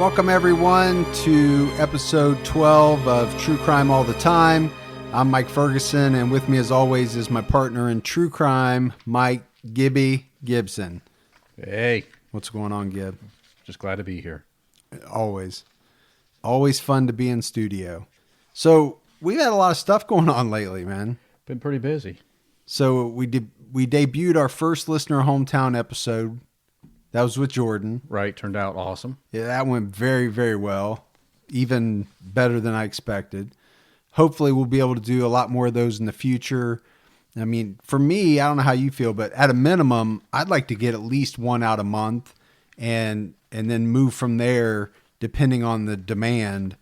Welcome, everyone, to episode 12 of True Crime All the Time. I'm Mike Ferguson, and with me, as always, is my partner in true crime, Mike Gibby Gibson. Hey. What's going on, Gib? Just glad to be here. Always. Always fun to be in studio. So, we've had a lot of stuff going on lately, man. Been pretty busy. So, we debuted our first listener hometown episode. That was with Jordan. Right. Turned out awesome. Yeah, that went very, very well. Even better than I expected. Hopefully, we'll be able to do a lot more of those in the future. I mean, for me, I don't know how you feel, but at a minimum, I'd like to get at least one out a month and then move from there depending on the demand.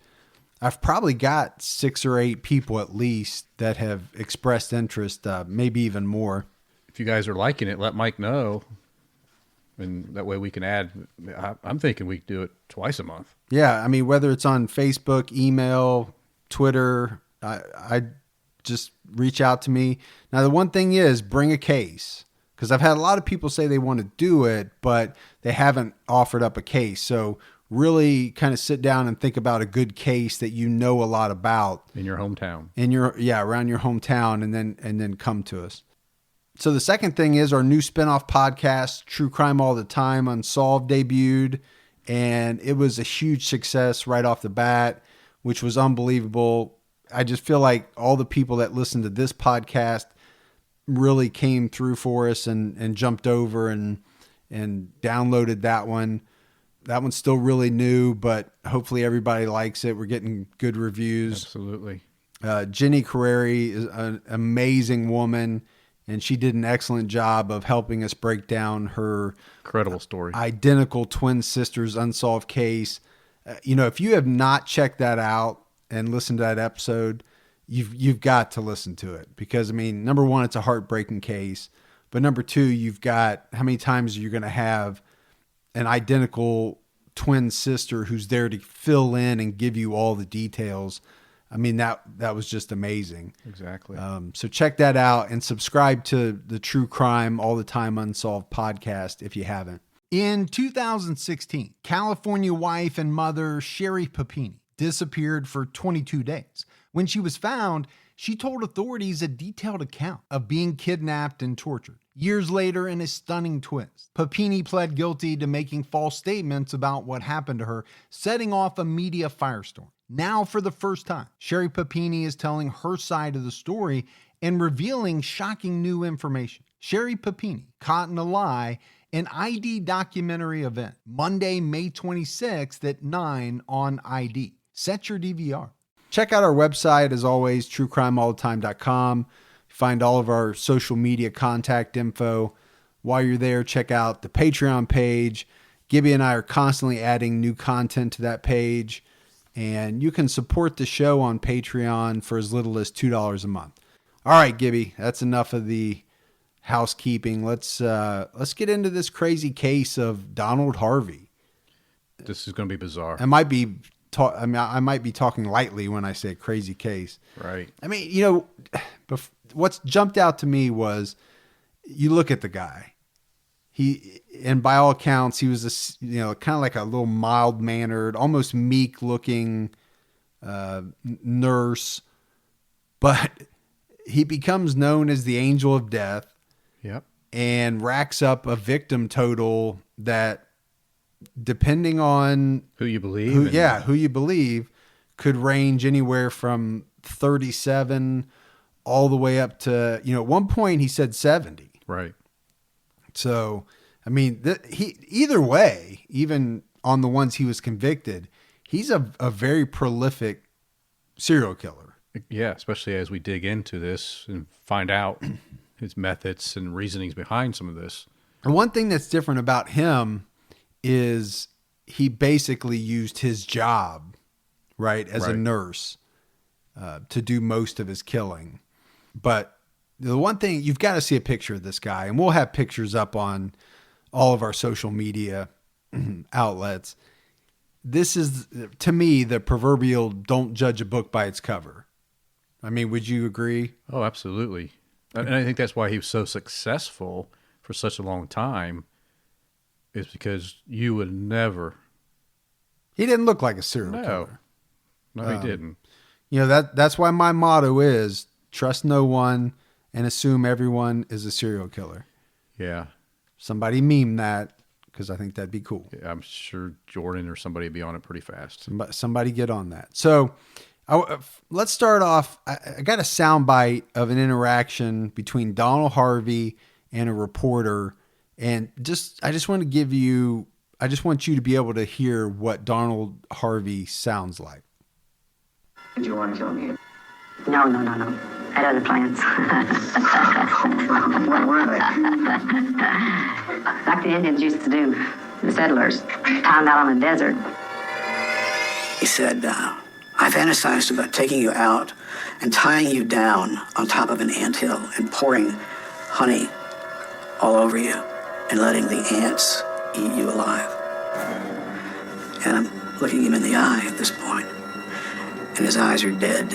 I've probably got 6 or 8 people at least that have expressed interest, maybe even more. If you guys are liking it, let Mike know. And that way we can add. I'm thinking we could do it twice a month. Yeah, I mean, whether it's on Facebook, email, Twitter, I just reach out to me. Now, the one thing is bring a case, because I've had a lot of people say they want to do it, but they haven't offered up a case. So really kind of sit down and think about a good case that you know a lot about. In your hometown. Around your hometown, and then come to us. So the second thing is our new spinoff podcast, True Crime All the Time, Unsolved, debuted, and it was a huge success right off the bat, which was unbelievable. I just feel like all the people that listened to this podcast really came through for us and jumped over and downloaded that one. That one's still really new, but hopefully everybody likes it. We're getting good reviews. Absolutely. Jenny Carreri is an amazing woman. And she did an excellent job of helping us break down her incredible story, identical twin sisters unsolved case. If you have not checked that out and listened to that episode, you've got to listen to it, because I mean, number one, it's a heartbreaking case, but number two, you've got how many times you're going to have an identical twin sister who's there to fill in and give you all the details. I mean, that was just amazing. Exactly. So check that out and subscribe to the True Crime All the Time Unsolved podcast if you haven't. In 2016, California wife and mother Sherry Papini disappeared for 22 days. When she was found, she told authorities a detailed account of being kidnapped and tortured. Years later, in a stunning twist, Papini pled guilty to making false statements about what happened to her, setting off a media firestorm. Now, for the first time, Sherry Papini is telling her side of the story and revealing shocking new information. Sherry Papini, Caught in a Lie, an ID documentary event, Monday, May 26th at 9 on ID. Set your DVR. Check out our website, as always, truecrimeallthetime.com. Find all of our social media contact info. While you're there, check out the Patreon page. Gibby and I are constantly adding new content to that page. And you can support the show on Patreon for as little as $2 a month. All right, Gibby, that's enough of the housekeeping. Let's get into this crazy case of Donald Harvey. This is going to be bizarre. I might be talking lightly when I say crazy case. Right. I mean, what's jumped out to me was, you look at the guy. And by all accounts, he was kind of like a little mild-mannered, almost meek-looking nurse, but he becomes known as the Angel of Death. Yep. And racks up a victim total that, depending on who you believe, who you believe, could range anywhere from 37 all the way up to, at one point he said 70. Right. So, I mean, either way, even on the ones he was convicted, he's a very prolific serial killer. Yeah, especially as we dig into this and find out his methods and reasonings behind some of this. And one thing that's different about him is he basically used his job, right, as a nurse to do most of his killing. But the one thing, you've got to see a picture of this guy, and we'll have pictures up on all of our social media outlets. This is, to me, the proverbial don't judge a book by its cover. I mean, would you agree? Oh, absolutely. And I think that's why he was so successful for such a long time, is because you would never He didn't look like a serial No. killer. No, he didn't. You know, that's why my motto is trust no one and assume everyone is a serial killer. Yeah. Somebody meme that because I think that'd be cool. I'm sure Jordan or somebody would be on it pretty fast. Somebody get on that. So let's start off. I got a soundbite of an interaction between Donald Harvey and a reporter. And I just want you to be able to hear what Donald Harvey sounds like. Did you want to kill me? No. I had other plans. What were they? Like the Indians used to do, the settlers, found out on the desert. He said, I fantasized about taking you out and tying you down on top of an anthill and pouring honey all over you and letting the ants eat you alive. And I'm looking him in the eye at this point, and his eyes are dead,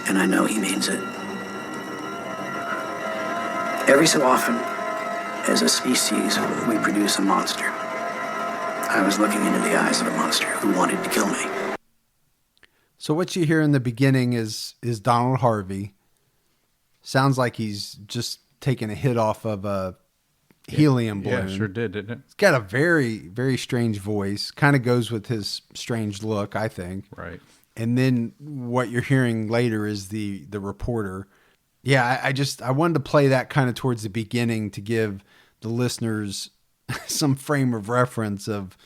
and I know he means it. Every so often, as a species, we produce a monster. I was looking into the eyes of a monster who wanted to kill me. So what you hear in the beginning is Donald Harvey. Sounds like he's just taking a hit off of a helium balloon. Yeah, sure did, didn't it? It's got a very, very strange voice. Kind of goes with his strange look, I think. Right. And then what you're hearing later is the reporter. Yeah, I wanted to play that kind of towards the beginning to give the listeners some frame of reference of,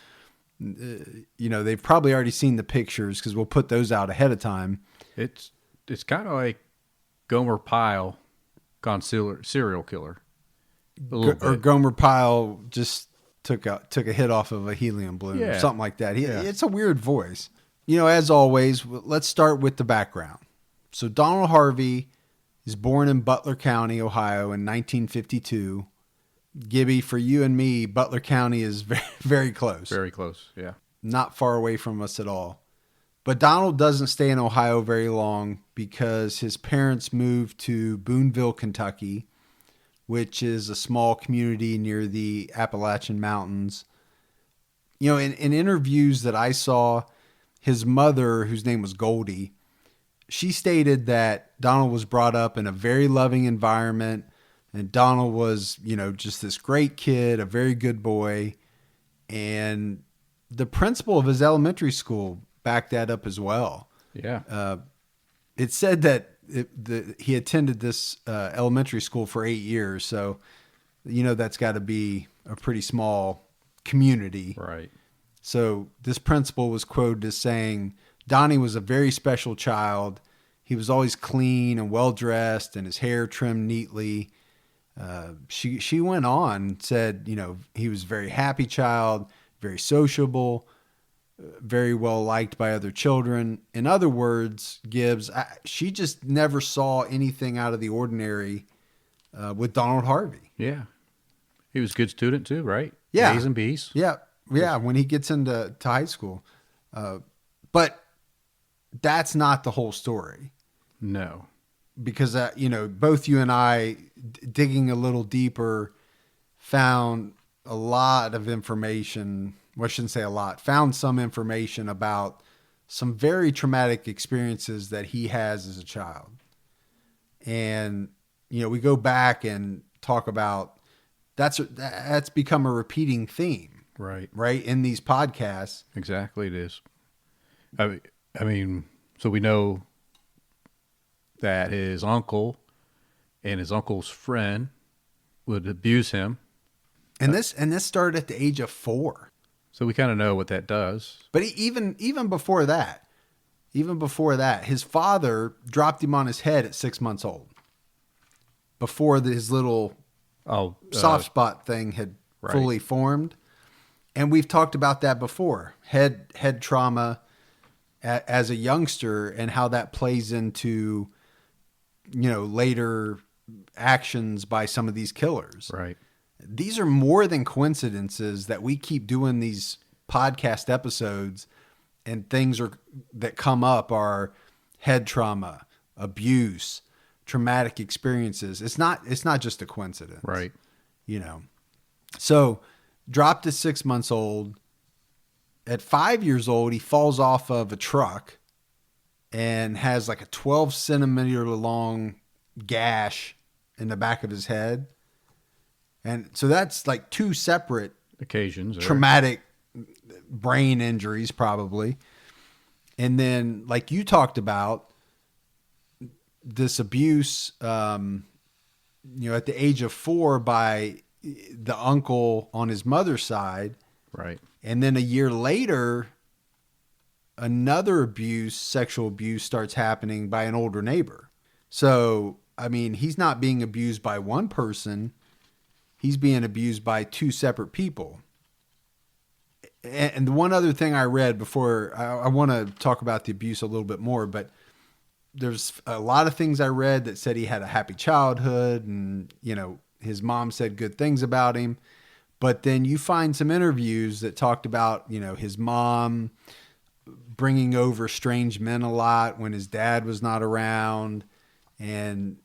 they've probably already seen the pictures because we'll put those out ahead of time. It's kind of like Gomer Pyle gone serial killer. Or Gomer Pyle just took a hit off of a helium balloon or something like that. It's a weird voice. As always, let's start with the background. So Donald Harvey is born in Butler County, Ohio in 1952. Gibby, for you and me, Butler County is very, very close. Very close, yeah. Not far away from us at all. But Donald doesn't stay in Ohio very long because his parents moved to Boonville, Kentucky, which is a small community near the Appalachian Mountains. In interviews that I saw, his mother, whose name was Goldie, she stated that Donald was brought up in a very loving environment, and Donald was, just this great kid, a very good boy. And the principal of his elementary school backed that up as well. Yeah. It said that he attended this elementary school for 8 years. So, that's got to be a pretty small community. Right. So this principal was quoted as saying, Donnie was a very special child. He was always clean and well-dressed and his hair trimmed neatly. She went on and said, he was a very happy child, very sociable, very well liked by other children. In other words, Gibbs, she just never saw anything out of the ordinary with Donald Harvey. Yeah. He was a good student too, right? Yeah. A's and B's. Yeah. Yeah. When he gets into high school. But that's not the whole story. No. Because, both you and I, digging a little deeper, found a lot of information. Well, I shouldn't say a lot. Found some information about some very traumatic experiences that he has as a child. And, we go back and talk about that's become a repeating theme. Right. Right. In these podcasts. Exactly. It is. I mean, so we know that his uncle and his uncle's friend would abuse him. And this started at the age of 4. So we kind of know what that does. But even before that, his father dropped him on his head at 6 months old. Before his little soft spot thing had fully formed. And we've talked about that before. Head trauma as a youngster and how that plays into, later actions by some of these killers. Right. These are more than coincidences that we keep doing these podcast episodes, and things that come up are head trauma, abuse, traumatic experiences. It's not just a coincidence. Right. So dropped at 6 months old. At 5 years old, he falls off of a truck and has like a 12 centimeter long gash in the back of his head. And so that's like two separate occasions, traumatic brain injuries, probably. And then, like you talked about, this abuse, at the age of 4 by the uncle on his mother's side. Right. And then a year later, another sexual abuse starts happening by an older neighbor. So, I mean, he's not being abused by one person. He's being abused by two separate people. And the one other thing I read before, I want to talk about the abuse a little bit more, but there's a lot of things I read that said he had a happy childhood and, his mom said good things about him. But then you find some interviews that talked about, his mom bringing over strange men a lot when his dad was not around, and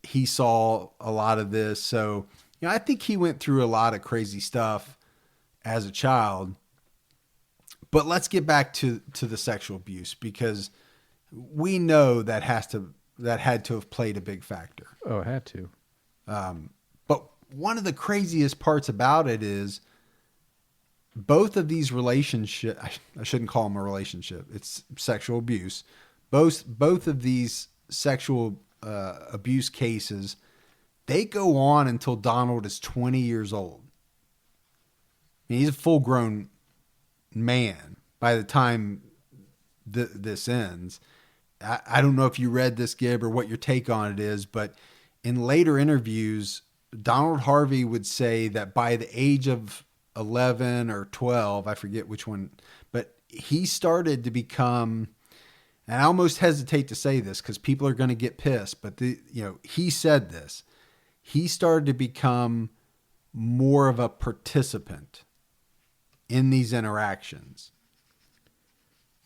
he saw a lot of this. So, I think he went through a lot of crazy stuff as a child. But let's get back to the sexual abuse, because we know that had to have played a big factor. Oh, it had to. But one of the craziest parts about it is both of these relationships, I shouldn't call them a relationship, it's sexual abuse. Both of these sexual abuse cases, they go on until Donald is 20 years old. I mean, he's a full-grown man by the time this ends. I don't know if you read this, Gib, or what your take on it is, but in later interviews, Donald Harvey would say that by the age of 11 or 12, I forget which one, but he started to become, and I almost hesitate to say this because people are going to get pissed, but he said this. He started to become more of a participant in these interactions.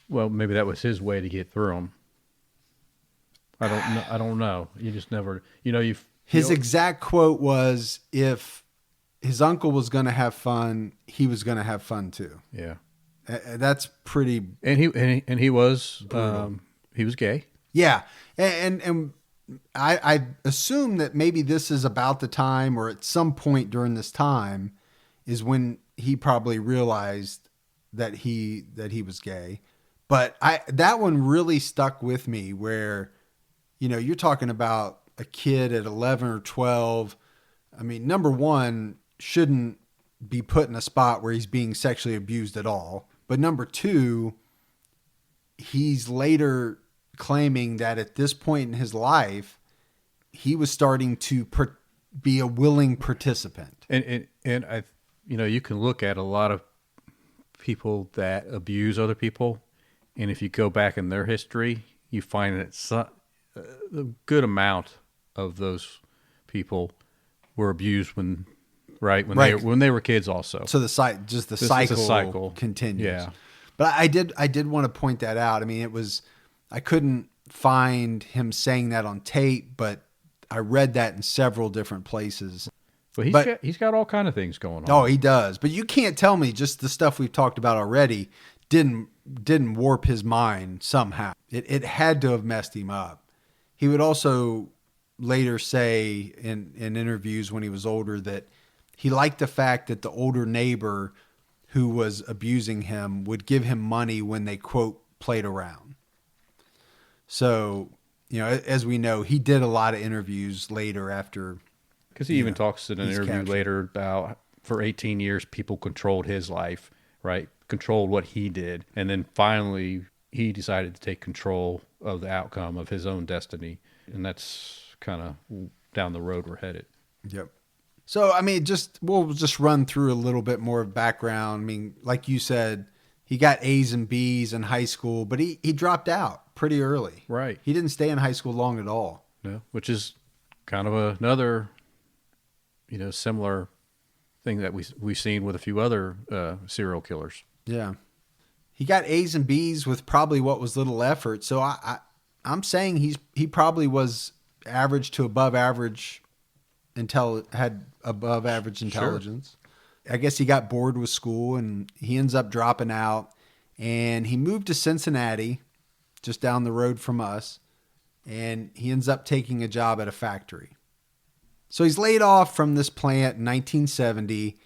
Well, maybe that was his way to get through them. I don't know. You just never, His exact quote was, if his uncle was going to have fun, he was going to have fun too. Yeah. That's pretty. And he was gay. Yeah. And I assume that maybe this is about the time, or at some point during this time, is when he probably realized that he was gay. But that one really stuck with me, where, you're talking about a kid at 11 or 12. I mean, number one, shouldn't be put in a spot where he's being sexually abused at all. But number two, he's later claiming that at this point in his life, he was starting to be a willing participant. And I, you can look at a lot of people that abuse other people, and if you go back in their history, you find that a good amount of those people were abused when they were kids also. So the cycle continues. Yeah. But I did want to point that out. I mean, I couldn't find him saying that on tape, but I read that in several different places. But he's got all kind of things going on. Oh, he does. But you can't tell me just the stuff we've talked about already didn't warp his mind somehow. It had to have messed him up. He would also later say in interviews when he was older that he liked the fact that the older neighbor who was abusing him would give him money when they, quote, played around. So, as we know, he did a lot of interviews later after. Because he even talks in an interview captured later about for 18 years, people controlled his life, right? Controlled what he did. And then finally, he decided to take control of the outcome of his own destiny. And that's kind of down the road we're headed. Yep. So, I mean, we'll just run through a little bit more of background. I mean, like you said, he got A's and B's in high school, but he dropped out pretty early. Right. He didn't stay in high school long at all. Yeah, which is kind of another, similar thing that we've seen with a few other serial killers. Yeah. He got A's and B's with probably what was little effort. So I'm saying he probably was average to above average, had above average intelligence. I guess he got bored with school and he ends up dropping out, and he moved to Cincinnati, just down the road from us, and he ends up taking a job at a factory. So he's laid off from this plant in 1970,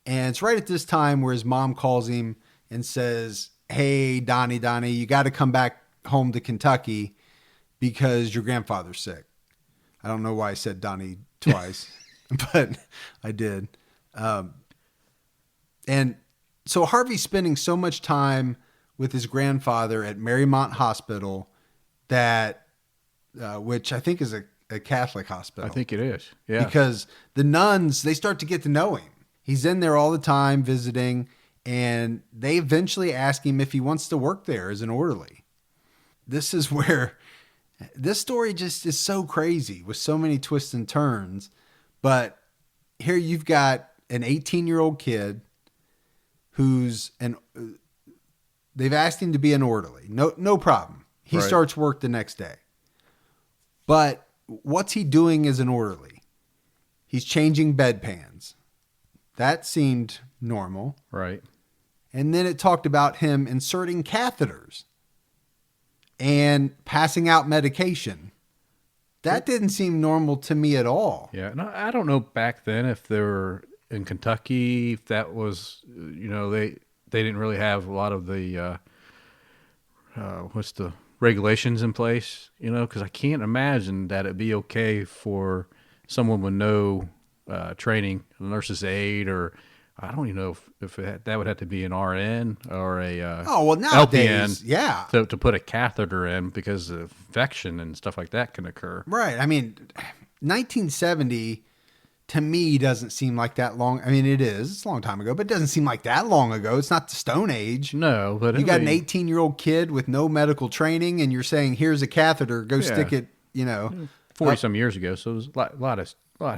and it's right at this time where his mom calls him and says, "Hey, Donnie, you got to come back home to Kentucky because your grandfather's sick." I don't know why I said Donnie twice, but I did. And so Harvey's spending so much time with his grandfather at Marymount Hospital that, which I think is a Catholic hospital. I think it is. Yeah. Because the nuns, they start to get to know him. He's in there all the time visiting, and they eventually ask him if he wants to work there as an orderly. This is where this story just is so crazy with so many twists and turns. But here you've got an 18-year-old kid they've asked him to be an orderly. No problem. He Right. starts work the next day. But what's he doing as an orderly? He's changing bedpans. That seemed normal. Right. And then it talked about him inserting catheters and passing out medication. That didn't seem normal to me at all. Yeah. No, I don't know back then if they were in Kentucky, if that was, they didn't really have a lot of the, what's the regulations in place, because I can't imagine that it'd be okay for someone with no training, a nurse's aide, or I don't even know if that would have to be an RN or a nowadays, LPN, yeah, to put a catheter in because of infection and stuff like that can occur. right. I mean, 1970 to me doesn't seem like that long. I mean, it's a long time ago, but it doesn't seem like that long ago. It's not the Stone Age. No, but You got an 18-year-old kid with no medical training, and you're saying, "Here's a catheter. Go stick it." 40 some years ago, so it was a lot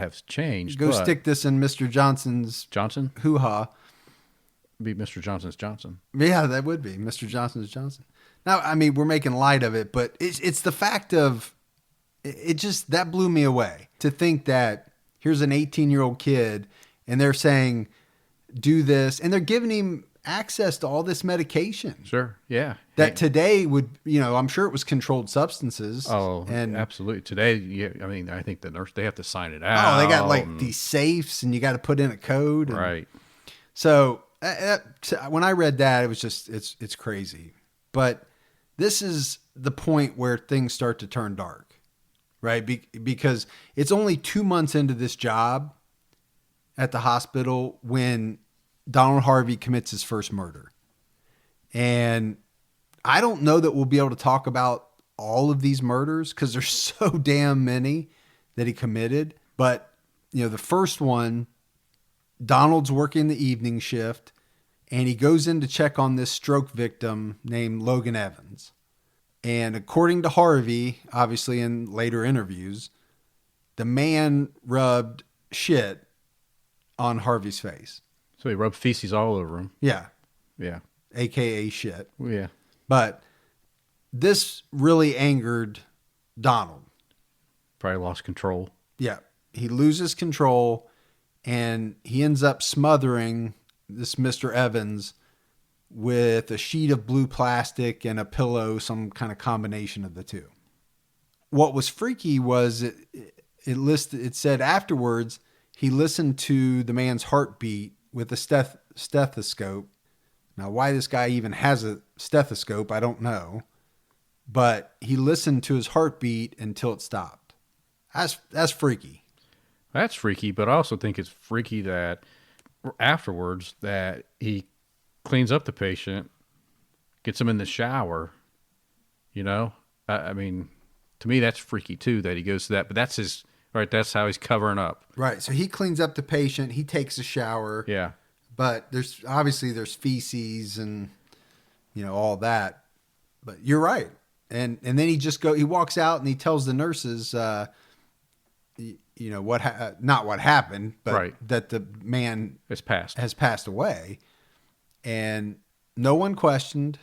has changed. Go but stick this in Mr. Johnson's Johnson, hoo-ha. be Mr. Johnson's Johnson. Yeah, that would be Mr. Johnson's Johnson. Now, I mean, we're making light of it, but it's the fact of it just that blew me away to think that here's an 18-year-old kid and they're saying, do this. And they're giving him access to all this medication. Sure. Yeah. That today would, I'm sure it was controlled substances. Oh, and absolutely. Today, yeah, I mean, I think the nurse, they have to sign it out. Oh, they got like these safes and you got to put in a code. And, right. So when I read that, it was just, it's crazy. But this is the point where things start to turn dark, right? Because it's only 2 months into this job at the hospital when Donald Harvey commits his first murder. And I don't know that we'll be able to talk about all of these murders because there's so damn many that he committed. But, the first one, Donald's working the evening shift and he goes in to check on this stroke victim named Logan Evans. And according to Harvey, obviously in later interviews, the man rubbed shit on Harvey's face. So he rubbed feces all over him. Yeah. Yeah. AKA shit. Yeah. But this really angered Donald. Probably lost control. Yeah. He loses control and he ends up smothering this Mr. Evans with a sheet of blue plastic and a pillow, some kind of combination of the two. What was freaky was it said afterwards he listened to the man's heartbeat with a stethoscope. Now, why this guy even has a stethoscope, I don't know. But he listened to his heartbeat until it stopped. That's freaky. That's freaky, but I also think it's freaky that afterwards that he cleans up the patient, gets him in the shower, I mean, to me, that's freaky too, that he goes to that, but that's how he's covering up. Right. So he cleans up the patient. He takes a shower. Yeah. But there's feces and, all that, but you're right. And then he walks out and he tells the nurses, not what happened, but right. that the man has passed away. And no one questioned.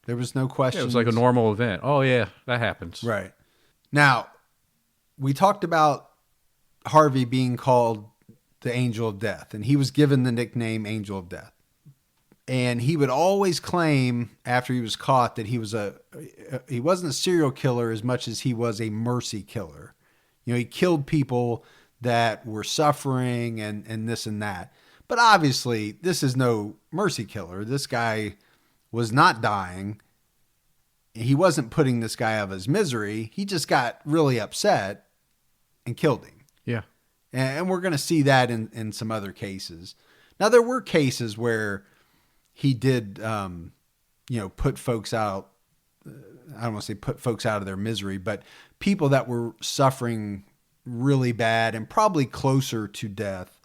There was no question. Yeah, it was like a normal event. Oh yeah, that happens. Right. Now, we talked about Harvey being called the angel of death, and he was given the nickname Angel of Death. And he would always claim after he was caught that he wasn't a serial killer as much as he was a mercy killer. You know, he killed people that were suffering and this and that. But obviously, this is no mercy killer. This guy was not dying. He wasn't putting this guy out of his misery. He just got really upset and killed him. Yeah. And we're going to see that in some other cases. Now, there were cases where he did, put folks out. I don't want to say put folks out of their misery, but people that were suffering really bad and probably closer to death,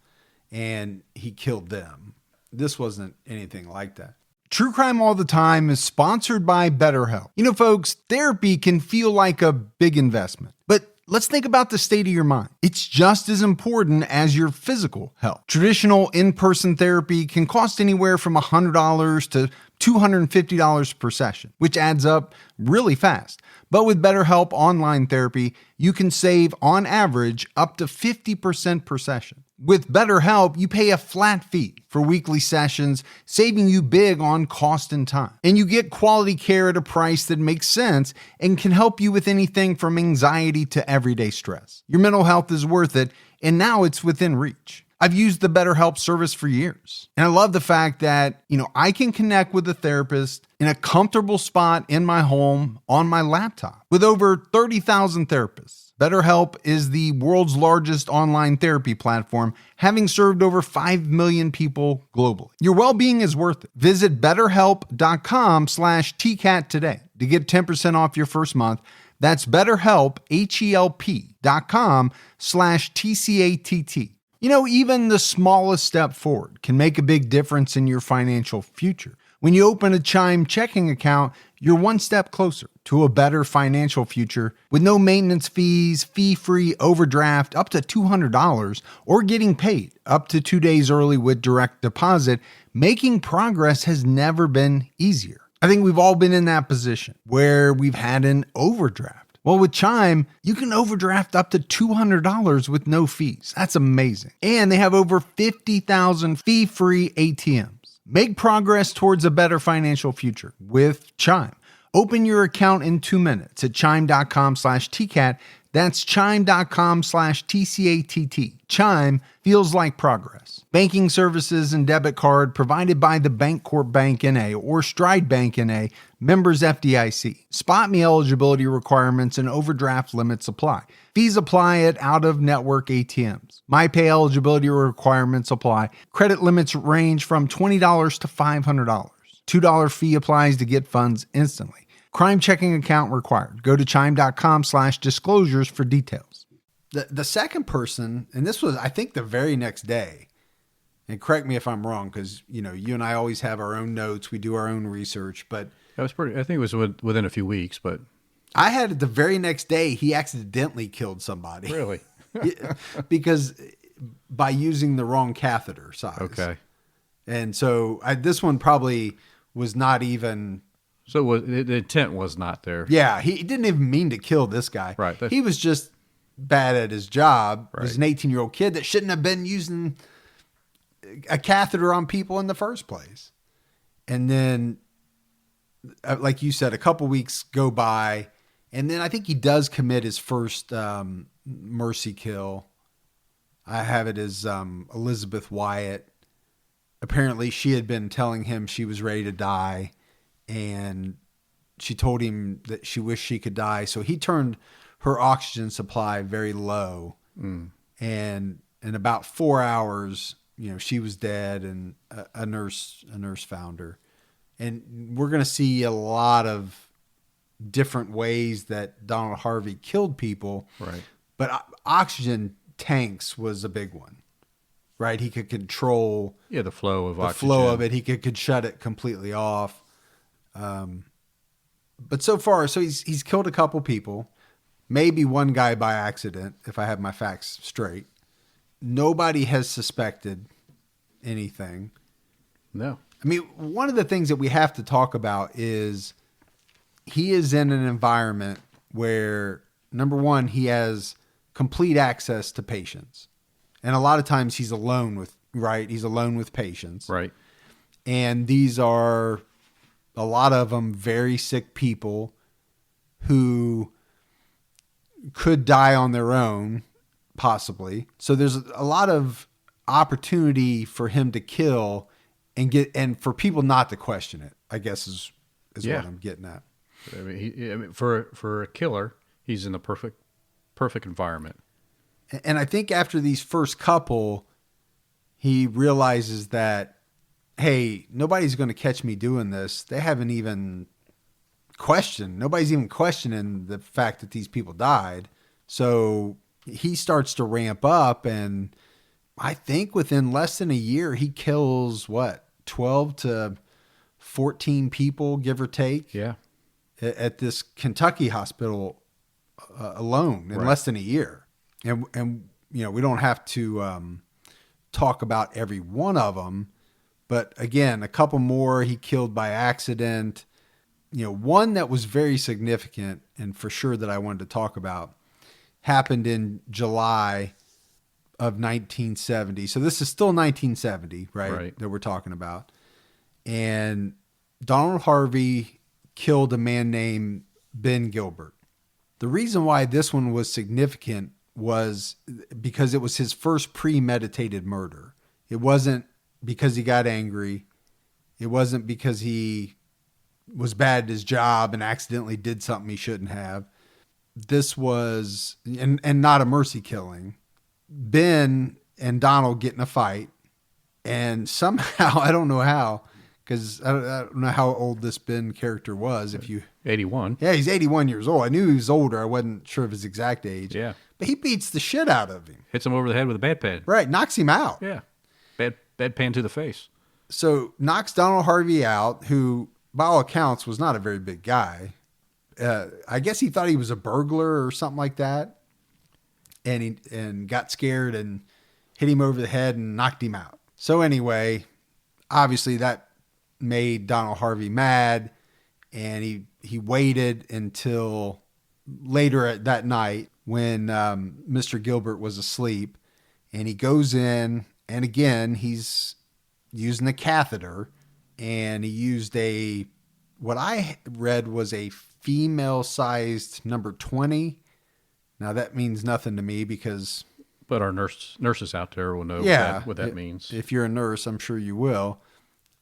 and he killed them. This wasn't anything like that. True Crime All the Time is sponsored by BetterHelp. You know, folks, therapy can feel like a big investment, but let's think about the state of your mind. It's just as important as your physical health. Traditional in-person therapy can cost anywhere from $100 to $250 per session, which adds up really fast. But with BetterHelp Online Therapy, you can save, on average, up to 50% per session. With BetterHelp, you pay a flat fee for weekly sessions, saving you big on cost and time. And you get quality care at a price that makes sense and can help you with anything from anxiety to everyday stress. Your mental health is worth it, and now it's within reach. I've used the BetterHelp service for years. And I love the fact that, I can connect with a therapist in a comfortable spot in my home on my laptop. With over 30,000 therapists, BetterHelp is the world's largest online therapy platform, having served over 5 million people globally. Your well-being is worth it. Visit betterhelp.com/TCAT today to get 10% off your first month. That's BetterHelp, HELP.com/TCATT. Even the smallest step forward can make a big difference in your financial future. When you open a Chime checking account, you're one step closer to a better financial future with no maintenance fees, fee-free overdraft up to $200, or getting paid up to 2 days early with direct deposit. Making progress has never been easier. I think we've all been in that position where we've had an overdraft. Well, with Chime, you can overdraft up to $200 with no fees. That's amazing. And they have over 50,000 fee-free ATMs. Make progress towards a better financial future with Chime. Open your account in 2 minutes at chime.com/TCAT. That's chime.com/TCATT. Chime feels like progress. Banking services and debit card provided by the Bancorp Bank N.A. or Stride Bank N.A., members FDIC. Spot me eligibility requirements and overdraft limits apply. Fees apply at out-of-network ATMs. MyPay eligibility requirements apply. Credit limits range from $20 to $500. $2 fee applies to get funds instantly. Crime checking account required. Go to chime.com/disclosures for details. The second person, and this was, I think, the very next day, and correct me if I'm wrong, because, you and I always have our own notes. We do our own research, but That was I think it was within a few weeks, but I had it the very next day, he accidentally killed somebody. really? Because by using the wrong catheter size. Okay. And so this one probably was not even... So the intent was not there. Yeah, he didn't even mean to kill this guy. Right. He was just bad at his job. Right. He was an 18-year-old kid that shouldn't have been using a catheter on people in the first place. And then, like you said, a couple weeks go by, and then I think he does commit his first mercy kill. I have it as Elizabeth Wyatt. Apparently, she had been telling him she was ready to die, and she told him that she wished she could die. So he turned her oxygen supply very low. And in about 4 hours, she was dead, and a nurse found her. And we're going to see a lot of different ways that Donald Harvey killed people. Right. But oxygen tanks was a big one. Right? He could control the flow of the oxygen. flow of it. He could shut it completely off. But so far, so he's killed a couple people, maybe one guy by accident, if I have my facts straight. Nobody has suspected anything. No. I mean, one of the things that we have to talk about is he is in an environment where, number one, he has complete access to patients. And a lot of times he's alone with, right? He's alone with patients. Right. And these are, a lot of them, very sick people who could die on their own, possibly. So there's a lot of opportunity for him to kill and for people not to question it, I guess is Yeah. what I'm getting at. I mean, for a killer, he's in the perfect environment. And I think after these first couple, he realizes that, hey, nobody's going to catch me doing this. They haven't even questioned. Nobody's even questioning the fact that these people died. So he starts to ramp up, and I think within less than a year, he kills 12 to 14 people, give or take. Yeah. At this Kentucky hospital alone in less than a year. And we don't have to talk about every one of them, but again, a couple more he killed by accident. One that was very significant and for sure that I wanted to talk about happened in July of 1970. So this is still 1970, right? That we're talking about. And Donald Harvey killed a man named Ben Gilbert. The reason why this one was significant was because it was his first premeditated murder. It wasn't because he got angry. It wasn't because he was bad at his job and accidentally did something he shouldn't have. This was, and not a mercy killing. Ben and Donald get in a fight, and somehow, I don't know how, because I don't know how old this Ben character was. 81. Yeah, he's 81 years old. I knew he was older. I wasn't sure of his exact age. Yeah. But he beats the shit out of him. Hits him over the head with a bedpan. Right, knocks him out. Yeah. Bedpan to the face. So knocks Donald Harvey out, who, by all accounts, was not a very big guy. I guess he thought he was a burglar or something like that. And got scared and hit him over the head and knocked him out. So anyway, obviously that made Donald Harvey mad, and he waited until later that night when Mr. Gilbert was asleep, and he goes in, and again he's using a catheter, and he used what I read was a female-sized number 20. Now that means nothing to me because, but our nurses out there will know what that means. If you're a nurse, I'm sure you will.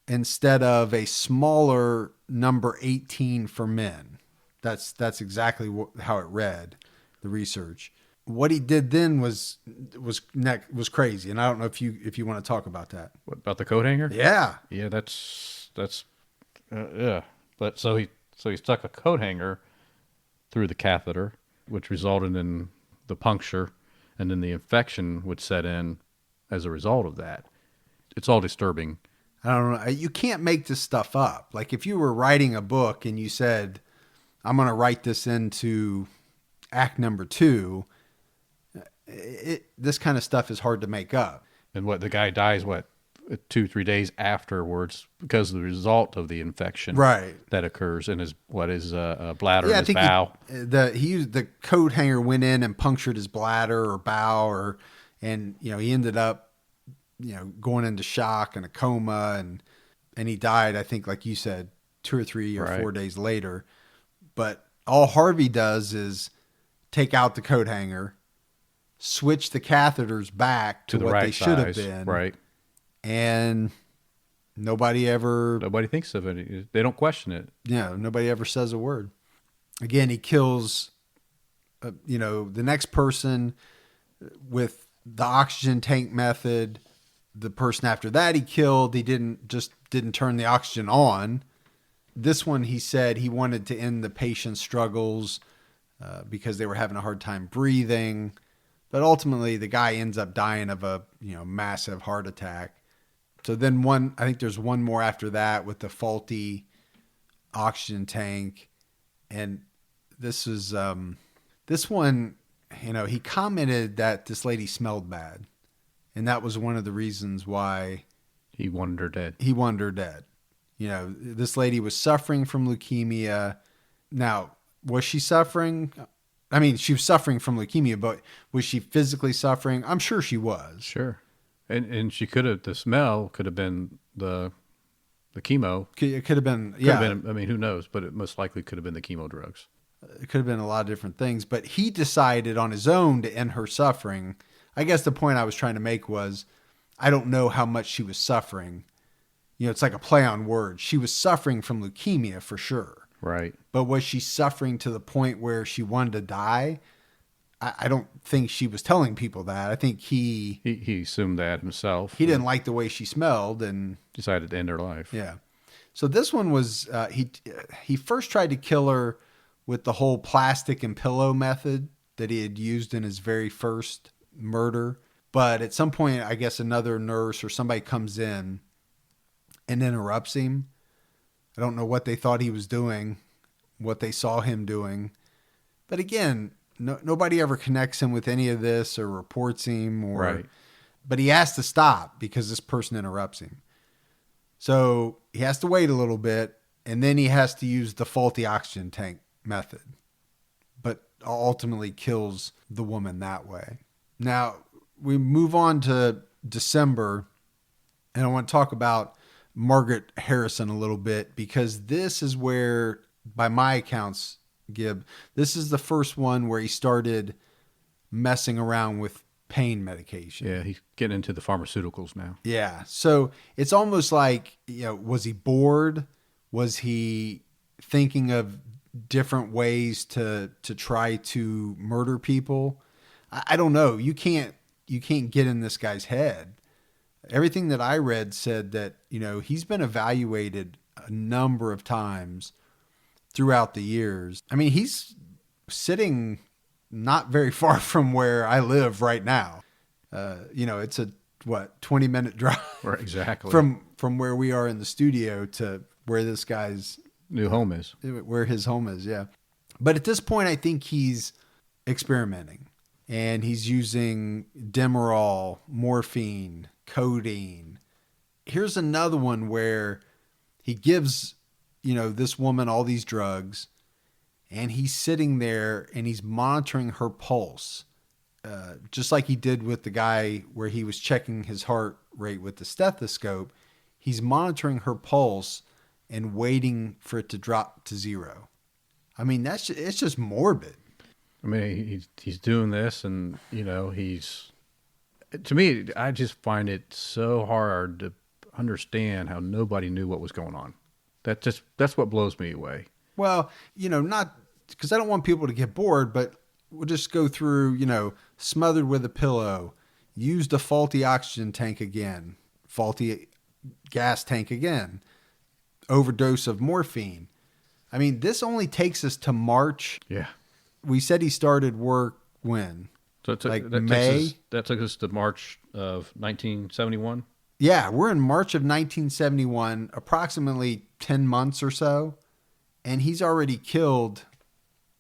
Instead of a smaller number 18 for men. That's exactly how it read, the research. What he did then was crazy, and I don't know if you want to talk about that. What about the coat hanger? Yeah, yeah, that's yeah. But so he stuck a coat hanger through the catheter, which resulted in the puncture, and then the infection would set in as a result of that. It's all disturbing. I don't know. You can't make this stuff up. Like if you were writing a book and you said, I'm going to write this into act number 2, this kind of stuff is hard to make up. And the guy dies, 2-3 days afterwards because of the result of the infection that occurs in his bladder and his bowel. He used the coat hanger, went in and punctured his bladder or bowel, and he ended up going into shock and a coma, and he died, I think, like you said, 2 or 3 or 4 days later. But all Harvey does is take out the coat hanger, switch the catheters back to what they should have been. Right. And nobody thinks of it. They don't question it. Yeah. Nobody ever says a word. Again, he kills, the next person with the oxygen tank method. The person after that he killed, he didn't turn the oxygen on. This one, he said he wanted to end the patient's struggles because they were having a hard time breathing. But ultimately, the guy ends up dying of a massive heart attack. So then I think there's one more after that with the faulty oxygen tank. And this is, this one, he commented that this lady smelled bad. And that was one of the reasons why he wanted her dead. This lady was suffering from leukemia. Now, was she suffering? I mean, she was suffering from leukemia, but was she physically suffering? I'm sure she was. Sure. And she could have, the smell could have been the chemo. It could have been, Could yeah. have been, I mean, who knows? But it most likely could have been the chemo drugs. It could have been a lot of different things. But he decided on his own to end her suffering. I guess the point I was trying to make was, I don't know how much she was suffering. You know, it's like a play on words. She was suffering from leukemia for sure. Right. But was she suffering to the point where she wanted to die? I don't think she was telling people that. I think he assumed that himself. He didn't like the way she smelled and decided to end her life. Yeah. So this one was, he first tried to kill her with the whole plastic and pillow method that he had used in his very first murder. But at some point, I guess another nurse or somebody comes in and interrupts him. I don't know what they thought he was doing, what they saw him doing. But again, nobody ever connects him with any of this or reports him. Right. But he has to stop because this person interrupts him. So he has to wait a little bit, and then he has to use the faulty oxygen tank method, but ultimately kills the woman that way. Now, we move on to December, and I want to talk about Margaret Harrison a little bit, because this is where, by my accounts, Gib, this is the first one where he started messing around with pain medication. Yeah, he's getting into the pharmaceuticals now. Yeah. So it's almost like, was he bored? Was he thinking of different ways to try to murder people? I don't know. You can't get in this guy's head. Everything that I read said that, he's been evaluated a number of times throughout the years. I mean, he's sitting not very far from where I live right now. It's a 20-minute drive. Right, exactly. From where we are in the studio to where this guy's new home is. Where his home is, yeah. But at this point, I think he's experimenting. And he's using Demerol, morphine, codeine. Here's another one where he gives, this woman all these drugs, and he's sitting there and he's monitoring her pulse, just like he did with the guy where he was checking his heart rate with the stethoscope. He's monitoring her pulse and waiting for it to drop to zero. I mean, it's just morbid. I mean, he's doing this, and to me, I just find it so hard to understand how nobody knew what was going on. That's what blows me away. Well, not because I don't want people to get bored, but we'll just go through, smothered with a pillow, used a faulty oxygen tank again, faulty gas tank again, overdose of morphine. I mean, this only takes us to March. Yeah. We said he started work when? So May? That took us to March of 1971? Yeah, we're in March of 1971, approximately 10 months or so, and he's already killed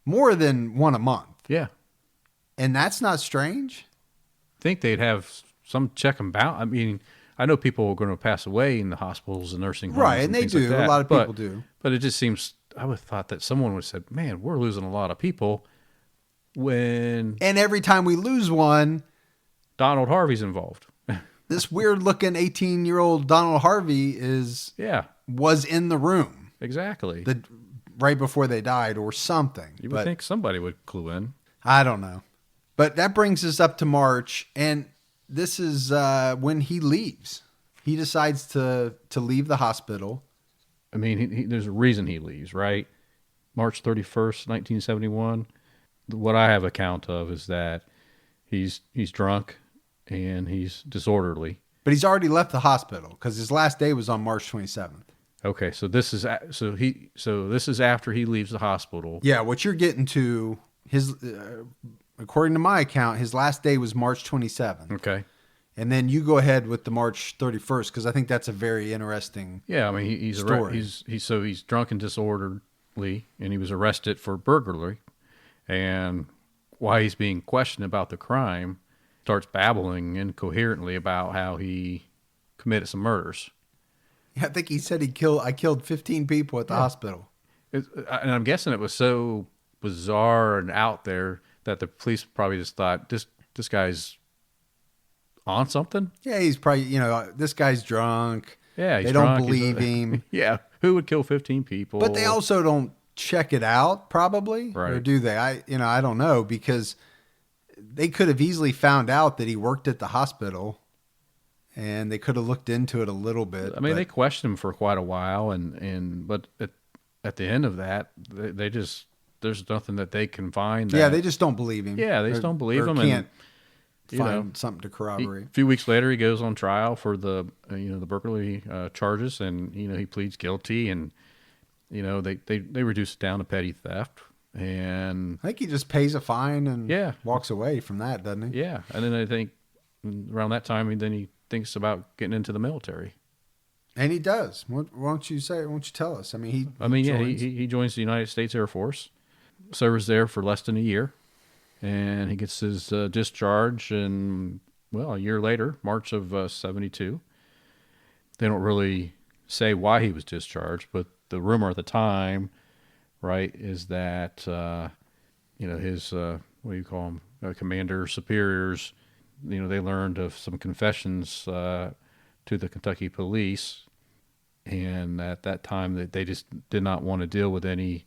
more than one a month. Yeah. And that's not strange? I think they'd have some check and balance. I mean, I know people are going to pass away in the hospitals and nursing homes. Right, and they do. Like that, a lot of people do. But it just seems, I would have thought that someone would have said, man, we're losing a lot of people when... And every time we lose one... Donald Harvey's involved. This weird-looking 18-year-old Donald Harvey was in the room. Exactly. Right before they died or something. You would think somebody would clue in. I don't know. But that brings us up to March, and this is when he leaves. He decides to leave the hospital. I mean, there's a reason he leaves, right? March 31st, 1971. What I have a count of is that he's drunk and he's disorderly. But he's already left the hospital because his last day was on March 27th. Okay, so this is after he leaves the hospital. Yeah, what you're getting to, his according to my account, his last day was March 27th. Okay. And then you go ahead with the March 31st because I think that's a very interesting Yeah, I mean he's story. He's drunk and disorderly, and he was arrested for burglary. And while he's being questioned about the crime, starts babbling incoherently about how he committed some murders. Yeah, I think he said I killed 15 people at the hospital. And I'm guessing it was so bizarre and out there that the police probably just thought this guy's on something. Yeah, he's probably, this guy's drunk. Yeah, he's they drunk. don't believe him. Yeah, who would kill 15 people? But they also don't check it out, probably, right? Or do they? I don't know, because they could have easily found out that he worked at the hospital, and they could have looked into it a little bit. I mean, they questioned him for quite a while, but at the end of that, they just there's nothing that they can find. Yeah, they just don't believe him. Yeah, they just don't believe him. Can't and, find something to corroborate. A few weeks later, he goes on trial for the the burglary charges, and he pleads guilty, and they reduce it down to petty theft, and I think he just pays a fine and Yeah. walks away from that, doesn't he? yeah, and then I think around that time, then he thinks about getting into the military. And he does. Why don't you tell us? I mean, he joins. he joins the United States Air Force, serves there for less than a year, and he gets his discharge. And a year later, March of '72. They don't really say why he was discharged, but the rumor at the time, right, is that his what do you call them, commander superiors, they learned of some confessions to the Kentucky police. And at that time, they just did not want to deal with any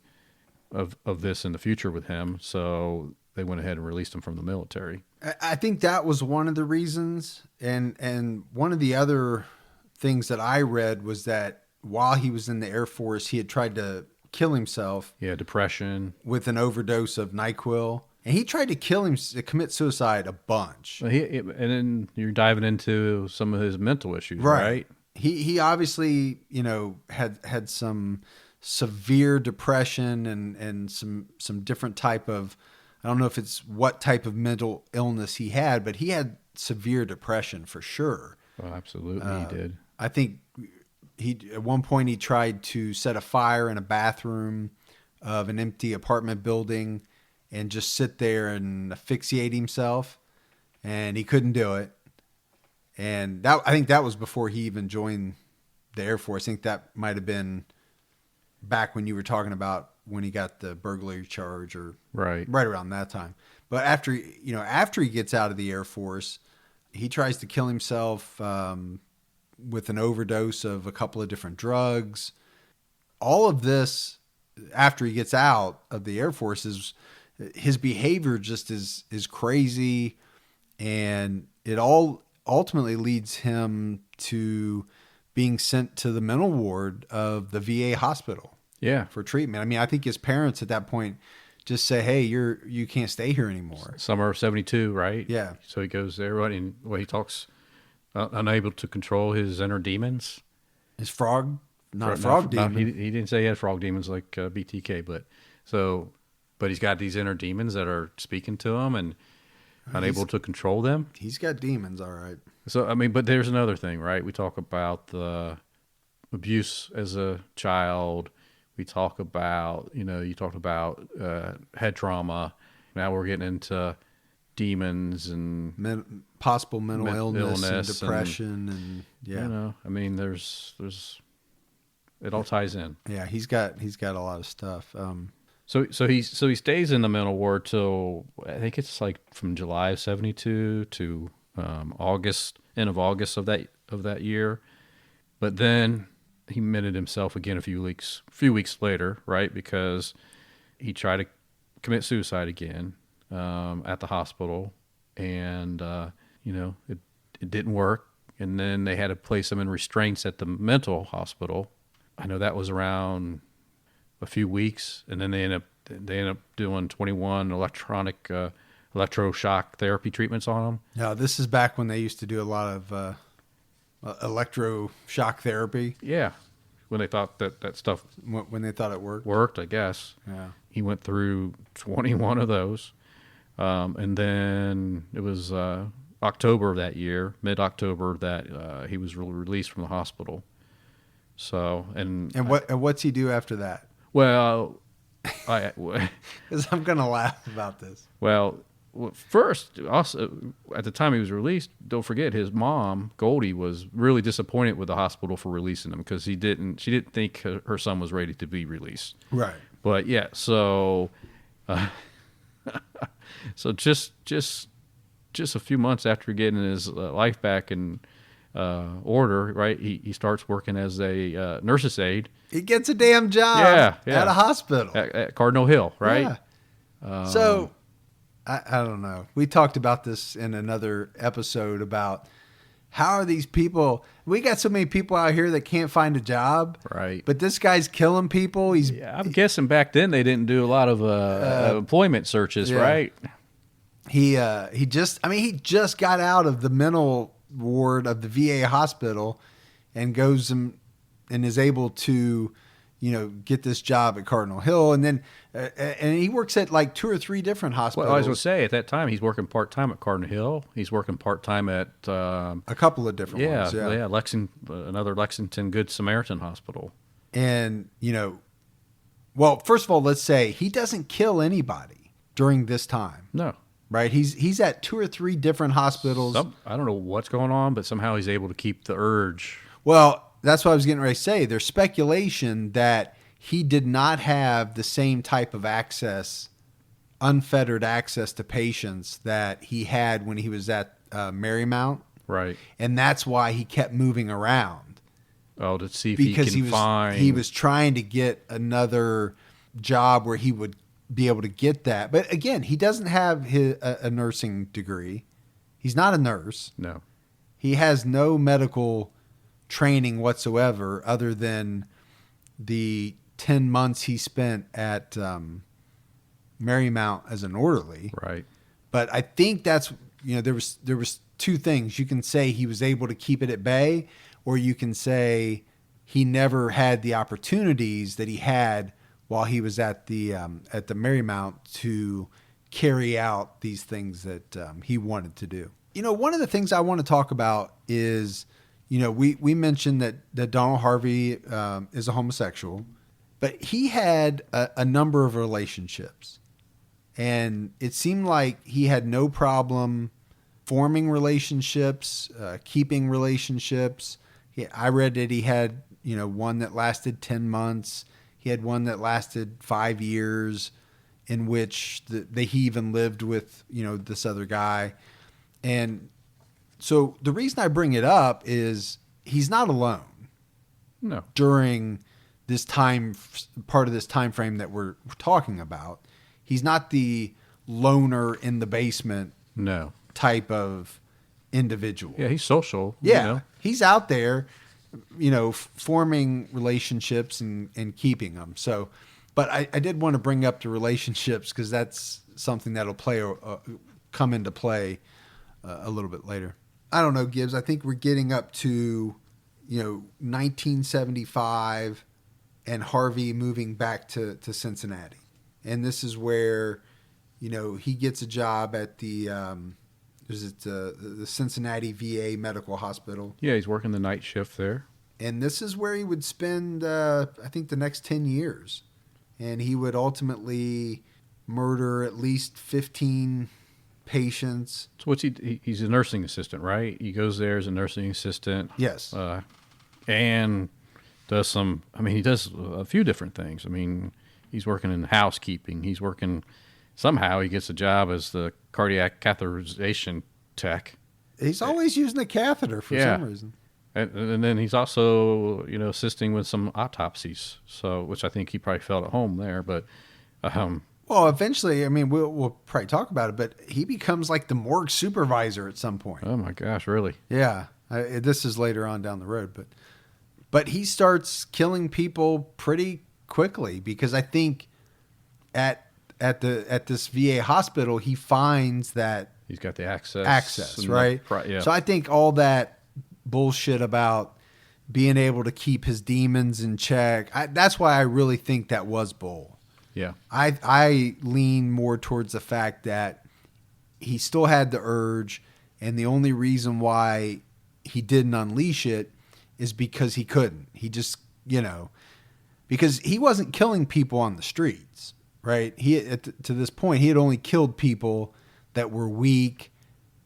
of this in the future with him. So they went ahead and released him from the military. I think that was one of the reasons. And one of the other things that I read was that while he was in the Air Force, he had tried to kill himself. Yeah, depression. With an overdose of NyQuil. And he tried to commit suicide a bunch. And then you're diving into some of his mental issues, right? He obviously, had some severe depression and some different type of, I don't know if it's what type of mental illness he had, but he had severe depression for sure. Well, absolutely, he did. I think at one point he tried to set a fire in a bathroom of an empty apartment building and just sit there and asphyxiate himself, and he couldn't do it. And I think that was before he even joined the Air Force. I think that might have been back when you were talking about when he got the burglary charge, or right around that time. But after he gets out of the Air Force, he tries to kill himself with an overdose of a couple of different drugs. All of this, after he gets out of the Air Force, his behavior just is crazy, and it all ultimately leads him to being sent to the mental ward of the VA hospital. Yeah, for treatment. I mean, I think his parents at that point just say, "Hey, you can't stay here anymore." Summer of '72, right? Yeah. So he goes there, and he talks unable to control his inner demons. His frog demon. He didn't say he had frog demons like BTK, but he's got these inner demons that are speaking to him and unable to control them. He's got demons, all right. So, I mean, but there's another thing, right? We talk about the abuse as a child. We talk about, you talked about head trauma. Now we're getting into demons and possible mental illness and depression, and I mean, there's it all ties in. Yeah, he's got a lot of stuff. So he stays in the mental ward till I think it's like from July of '72 to end of August of that year. But then he admitted himself again a few weeks later, right? Because he tried to commit suicide again at the hospital, and it didn't work. And then they had to place him in restraints at the mental hospital. I know that was around a few weeks, and then they end up doing 21 electronic electroshock therapy treatments on him. Now, this is back when they used to do a lot of electroshock therapy. Yeah, when they thought that stuff when they thought it worked, I guess. Yeah, he went through 21 of those, and then it was October of that year, mid-October, that he was released from the hospital. So and what's he do after that? Well, because I'm gonna laugh about this. Well, first, also at the time he was released, don't forget his mom Goldie was really disappointed with the hospital for releasing him because she didn't think her son was ready to be released. Right. But yeah, so So just a few months after getting his life back in order, right? He starts working as a nurse's aide. He gets a damn job Yeah. at a hospital. At Cardinal Hill, right? Yeah. So, I don't know. We talked about this in another episode about how are these people. We got so many people out here that can't find a job. Right. But this guy's killing people. I'm guessing back then they didn't do a lot of employment searches, right? He just got out of the mental ward of the VA hospital and goes and is able to, get this job at Cardinal Hill. And then, and he works at like 2 or 3 different hospitals. Well, I was going to say at that time he's working part-time at Cardinal Hill. He's working part-time at a couple of different ones. Yeah. Another Lexington Good Samaritan hospital. And, well, first of all, let's say he doesn't kill anybody during this time. No. Right? He's at 2 or 3 different hospitals. I don't know what's going on, but somehow he's able to keep the urge. Well, that's what I was getting ready to say. There's speculation that he did not have the same type of access, unfettered access to patients that he had when he was at Marymount. Right. And that's why he kept moving around. Oh, to see if because he can find... he was trying to get another job where he would be able to get that. But again, he doesn't have a nursing degree. He's not a nurse. No. He has no medical training whatsoever other than the 10 months he spent at Marymount as an orderly. Right. But I think that's, there was 2 things. You can say he was able to keep it at bay, or you can say he never had the opportunities that he had while he was at the Marymount to carry out these things that he wanted to do. One of the things I want to talk about is, we mentioned that Donald Harvey is a homosexual, but he had a number of relationships. And it seemed like he had no problem forming relationships, keeping relationships. I read that he had, one that lasted 10 months. He had one that lasted 5 years, in which he even lived with, this other guy. And so the reason I bring it up is he's not alone. No. During this part of this time frame that we're talking about. He's not the loner in the basement. No. Type of individual. Yeah, he's social. Yeah. He's out there, forming relationships and keeping them. So, but I did want to bring up the relationships because that's something that'll come into play a little bit later. I don't know, Gibbs. I think we're getting up to, 1975 and Harvey moving back to Cincinnati. And this is where, he gets a job at the Cincinnati VA Medical Hospital. Yeah, he's working the night shift there. And this is where he would spend, I think, the next 10 years. And he would ultimately murder at least 15 patients. So what's he's a nursing assistant, right? He goes there as a nursing assistant. Yes. And does he does a few different things. He's working in housekeeping. Somehow he gets a job as the cardiac catheterization tech. He's always using a catheter for some reason. And then he's also, assisting with some autopsies. So, which I think he probably felt at home there, but, well, eventually, we'll probably talk about it, but he becomes like the morgue supervisor at some point. Oh my gosh, really? Yeah. This is later on down the road, but he starts killing people pretty quickly because I think at this VA hospital, he finds that he's got the access, right? Yeah. So I think all that bullshit about being able to keep his demons in check, that's why I really think that was bull. Yeah. I lean more towards the fact that he still had the urge, and the only reason why he didn't unleash it is because he couldn't. He just, because he wasn't killing people on the streets, right? To this point, he had only killed people that were weak,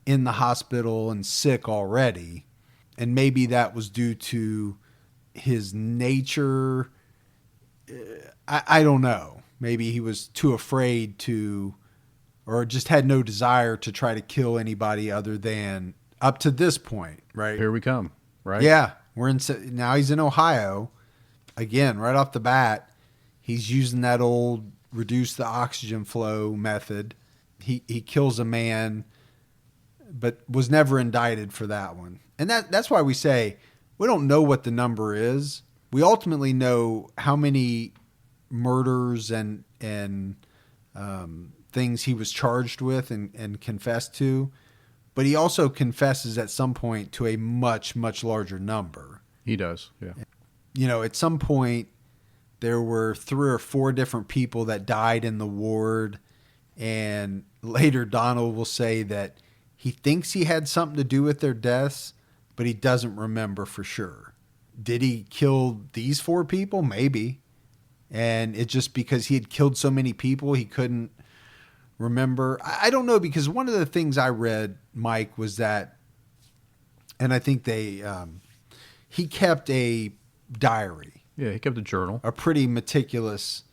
in the hospital, and sick already. And maybe that was due to his nature. I don't know. Maybe he was too afraid to, or just had no desire to try to kill anybody other than up to this point, right? Here we come, right? Yeah. Now he's in Ohio. Again, right off the bat, he's using that old reduce the oxygen flow method. He kills a man, but was never indicted for that one. And that's why we say we don't know what the number is. We ultimately know how many murders and things he was charged with and confessed to, but he also confesses at some point to a much, much larger number. He does, yeah. You know, at some point there were 3 or 4 different people that died in the ward, and later Donald will say that he thinks he had something to do with their deaths, but he doesn't remember for sure. Did he kill these 4 people? Maybe. And it's just because he had killed so many people, he couldn't remember. I don't know, because one of the things I read, Mike, was that, and I think he kept a diary. Yeah, he kept a journal. A pretty meticulous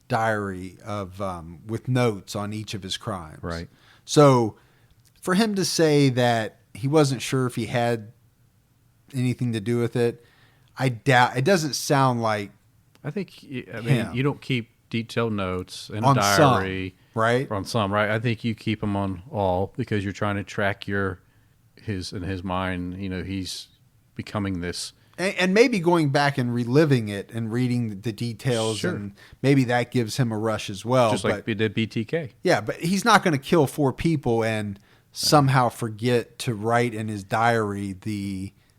diary of with notes on each of his crimes. Right. So for him to say that he wasn't sure if he had anything to do with it, I doubt. It doesn't sound like. I mean, you don't keep detailed notes in a on diary, some, right? On some, right? I think you keep them on all because you're trying to track in his mind. You know, he's becoming this, and maybe going back and reliving it and reading the details, sure. And maybe that gives him a rush as well. Just like we did BTK. Yeah, but he's not going to kill 4 people and somehow forget to write in his diary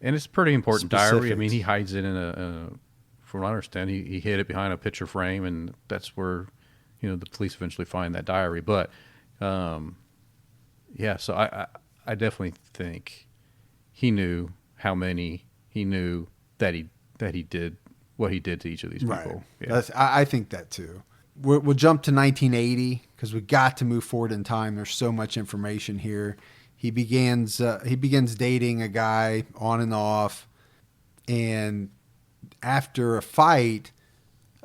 And it's a pretty important specifics. diary. I mean, he hides it in from what I understand, he hid it behind a picture frame, and that's where, the police eventually find that diary. But, yeah, so I definitely think he knew how many, he knew that he did what he did to each of these people. Right. Yeah. I think that too. We'll jump to 1980 because we got to move forward in time. There's so much information here. He begins dating a guy on and off, and after a fight,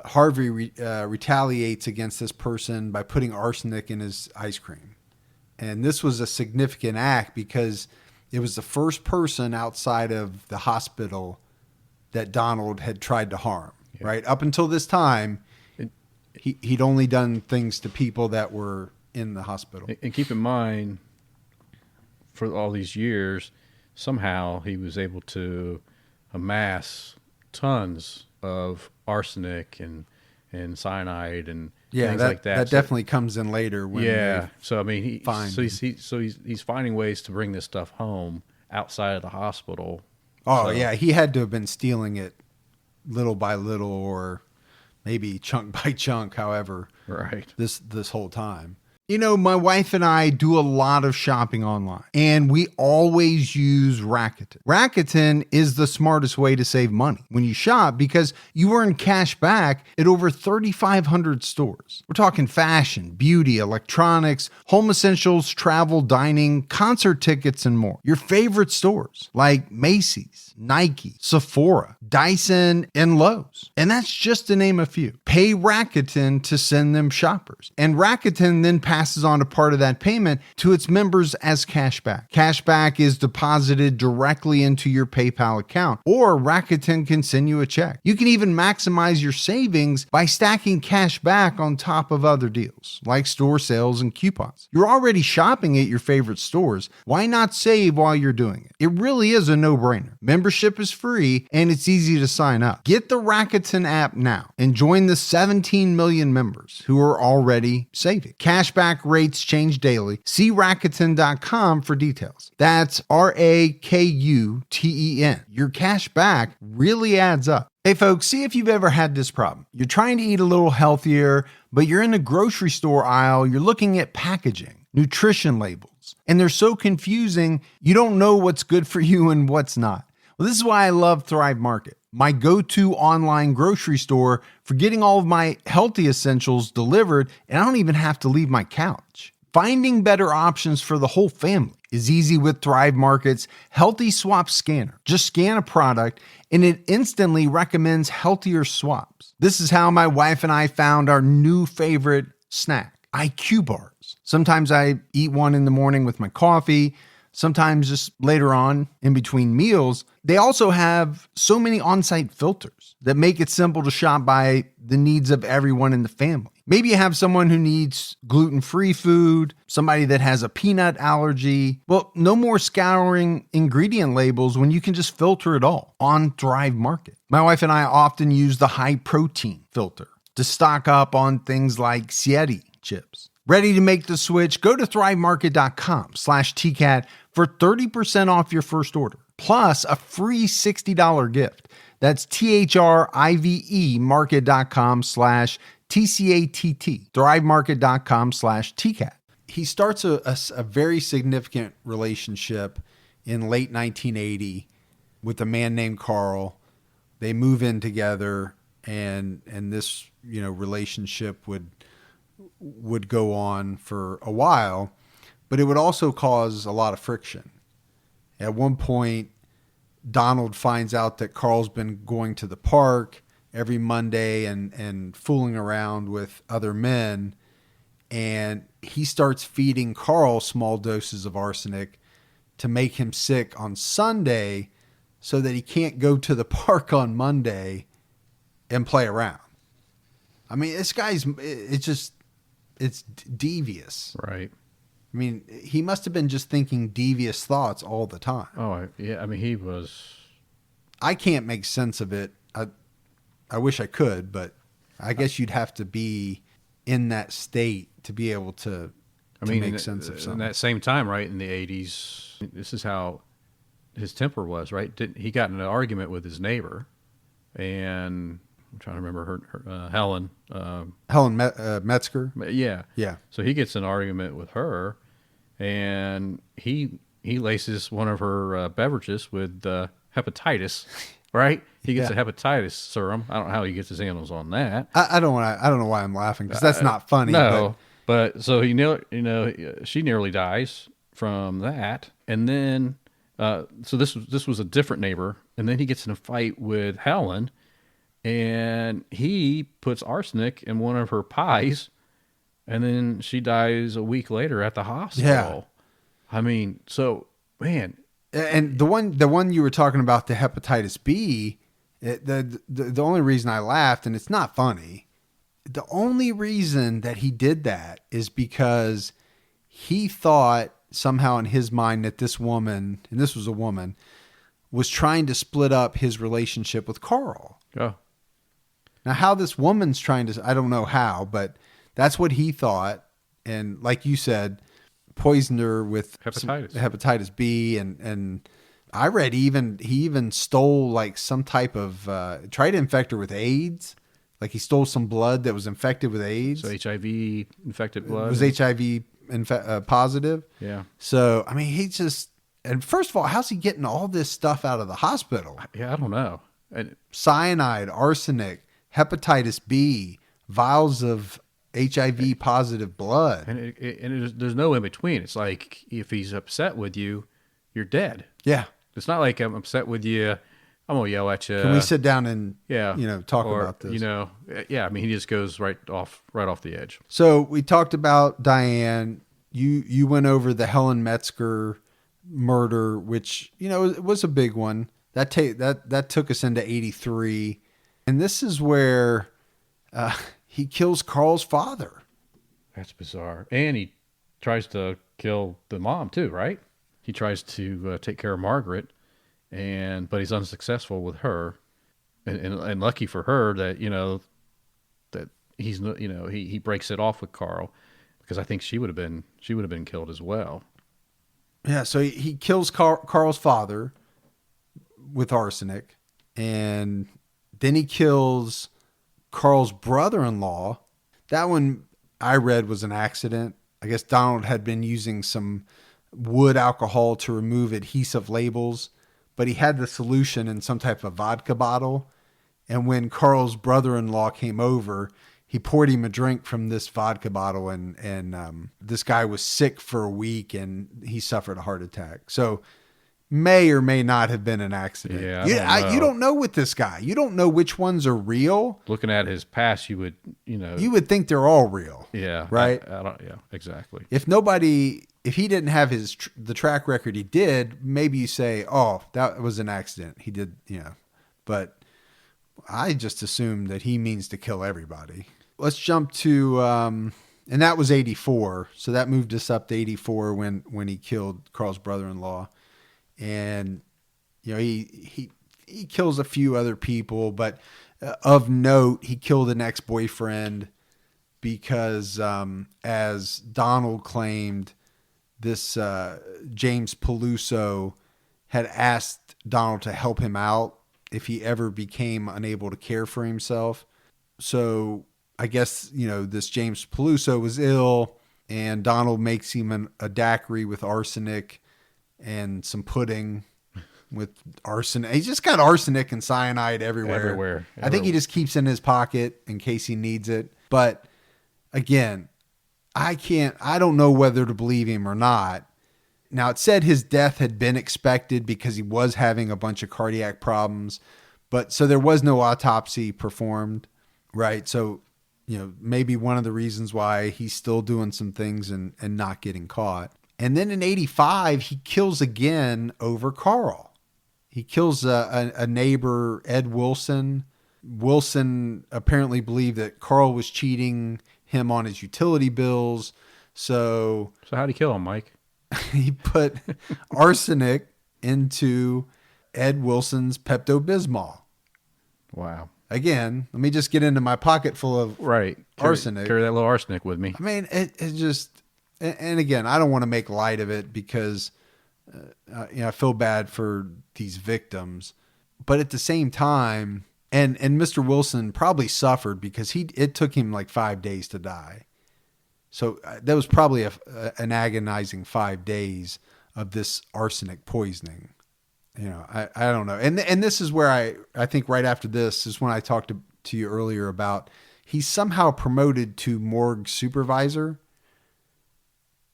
Harvey retaliates against this person by putting arsenic in his ice cream. And this was a significant act because it was the first person outside of the hospital that Donald had tried to harm. Yeah. Right up until this time, he'd only done things to people that were in the hospital. And keep in mind, for all these years, somehow he was able to amass tons of arsenic and cyanide and things like that. That definitely comes in later. When so I mean, he's finding ways to bring this stuff home outside of the hospital. Oh yeah, he had to have been stealing it little by little, or maybe chunk by chunk. However, right. This whole time. My wife and I do a lot of shopping online, and we always use Rakuten. Rakuten is the smartest way to save money when you shop because you earn cash back at over 3,500 stores. We're talking fashion, beauty, electronics, home essentials, travel, dining, concert tickets, and more. Your favorite stores like Macy's, Nike, Sephora, Dyson, and Lowe's. And that's just to name a few. Pay Rakuten to send them shoppers. And Rakuten then passes on a part of that payment to its members as cashback. Cashback is deposited directly into your PayPal account, or Rakuten can send you a check. You can even maximize your savings by stacking cash back on top of other deals, like store sales and coupons. You're already shopping at your favorite stores. Why not save while you're doing it? It really is a no-brainer. Membership is free, and it's easy to sign up. Get the Rakuten app now and join the 17 million members who are already saving. Cashback rates change daily. See Rakuten.com for details. That's Rakuten. Your cash back really adds up. Hey folks, see if you've ever had this problem. You're trying to eat a little healthier, but you're in the grocery store aisle, you're looking at packaging, nutrition labels, and they're so confusing, you don't know what's good for you and what's not. Well, this is why I love Thrive Market, my go-to online grocery store for getting all of my healthy essentials delivered, and I don't even have to leave my couch. Finding better options for the whole family is easy with Thrive Market's Healthy Swap Scanner. Just scan a product and it instantly recommends healthier swaps. This is how my wife and I found our new favorite snack, IQ bars. Sometimes I eat one in the morning with my coffee, sometimes just later on in between meals. They also have so many on-site filters that make it simple to shop by the needs of everyone in the family. Maybe you have someone who needs gluten-free food, somebody that has a peanut allergy. Well, no more scouring ingredient labels when you can just filter it all on Thrive Market. My wife and I often use the high protein filter to stock up on things like Sieti chips. Ready to make the switch? Go to thrivemarket.com/TCAT for 30% off your first order, plus a free $60 gift. That's THRIVE market.com/TCATT, thrivemarket.com/TCAT. He starts a very significant relationship in late 1980 with a man named Carl. They move in together, and this relationship would go on for a while, but it would also cause a lot of friction. At one point, Donald finds out that Carl's been going to the park every Monday and fooling around with other men, and he starts feeding Carl small doses of arsenic to make him sick on Sunday so that he can't go to the park on Monday and play around. I mean, this guy's, it's devious. Right. I mean, he must have been just thinking devious thoughts all the time. Oh, yeah. I mean, he was. I can't make sense of it. I wish I could, but I guess you'd have to be in that state to be able to make sense of something. In that same time, right, in the 80s, this is how his temper was, right? He got in an argument with his neighbor, and I'm trying to remember her Helen. Helen Metzger? Yeah. Yeah. So he gets in an argument with her, and he laces one of her beverages with hepatitis, right? He gets a hepatitis serum. I don't know how he gets his handles on that. I don't know why I'm laughing, because that's not funny. No, but so she nearly dies from that, and then so this was a different neighbor, and then he gets in a fight with Helen, and he puts arsenic in one of her pies, and then she dies a week later at the hospital. Yeah. I mean, so man. And the one you were talking about, the hepatitis B, the only reason I laughed, and it's not funny, the only reason that he did that is because he thought somehow in his mind that this woman, and this was a woman, was trying to split up his relationship with Carl. Oh. Now, how this woman's trying to, I don't know how, but that's what he thought. And like you said, poisoned her with hepatitis B, and I read he even stole like some type of tried to infect her with AIDS. Like he stole some blood that was infected with AIDS. So HIV infected blood. It was HIV positive. Yeah. So I mean, and first of all, how's he getting all this stuff out of the hospital? Yeah, I don't know. And cyanide, arsenic, hepatitis B, vials of HIV positive blood. And there's no in between. It's like if he's upset with you, you're dead. Yeah. It's not like I'm upset with you, I'm going to yell at you. Can we sit down and talk or, about this? I mean, he just goes right off the edge. So we talked about Diane. You went over the Helen Metzger murder, which, it was a big one. That took us into 83. And this is where he kills Carl's father. That's bizarre. And he tries to kill the mom too, right? He tries to take care of Margaret, but he's unsuccessful with her. And lucky for her that that he's he breaks it off with Carl, because I think she would have been killed as well. Yeah, so he kills Carl's father with arsenic, and then he kills Carl's brother-in-law. That one I read was an accident. I guess Donald had been using some wood alcohol to remove adhesive labels, but he had the solution in some type of vodka bottle. And when Carl's brother-in-law came over, he poured him a drink from this vodka bottle, and this guy was sick for a week, and he suffered a heart attack. So may or may not have been an accident. Yeah, you don't know with this guy. You don't know which ones are real. Looking at his past, you would think they're all real. Yeah. Right? I don't. Yeah, exactly. If he didn't have the track record he did, maybe you say, oh, that was an accident. He did, but I just assume that he means to kill everybody. Let's jump to, and that was 84. So that moved us up to 84 when he killed Carl's brother-in-law. And, he kills a few other people, but of note, he killed an ex-boyfriend because, as Donald claimed, this James Peluso had asked Donald to help him out if he ever became unable to care for himself. So I guess, this James Peluso was ill, and Donald makes him a daiquiri with arsenic and some pudding with arsenic. He's just got arsenic and cyanide everywhere. I think he just keeps it in his pocket in case he needs it. But again, I don't know whether to believe him or not. Now, it said his death had been expected because he was having a bunch of cardiac problems, but so there was no autopsy performed, right? So, maybe one of the reasons why he's still doing some things and not getting caught. And then in 85, he kills again over Carl. He kills a neighbor, Ed Wilson. Wilson apparently believed that Carl was cheating him on his utility bills. So how'd he kill him, Mike? He put arsenic into Ed Wilson's Pepto-Bismol. Wow. Again, let me just get into my pocket full of arsenic. Carry that little arsenic with me. I mean, it just... And again, I don't want to make light of it because, I feel bad for these victims, but at the same time, and Mr. Wilson probably suffered because it took him like 5 days to die. So that was probably an agonizing 5 days of this arsenic poisoning. I don't know. And this is where I think right after this is when I talked to you earlier about he's somehow promoted to morgue supervisor.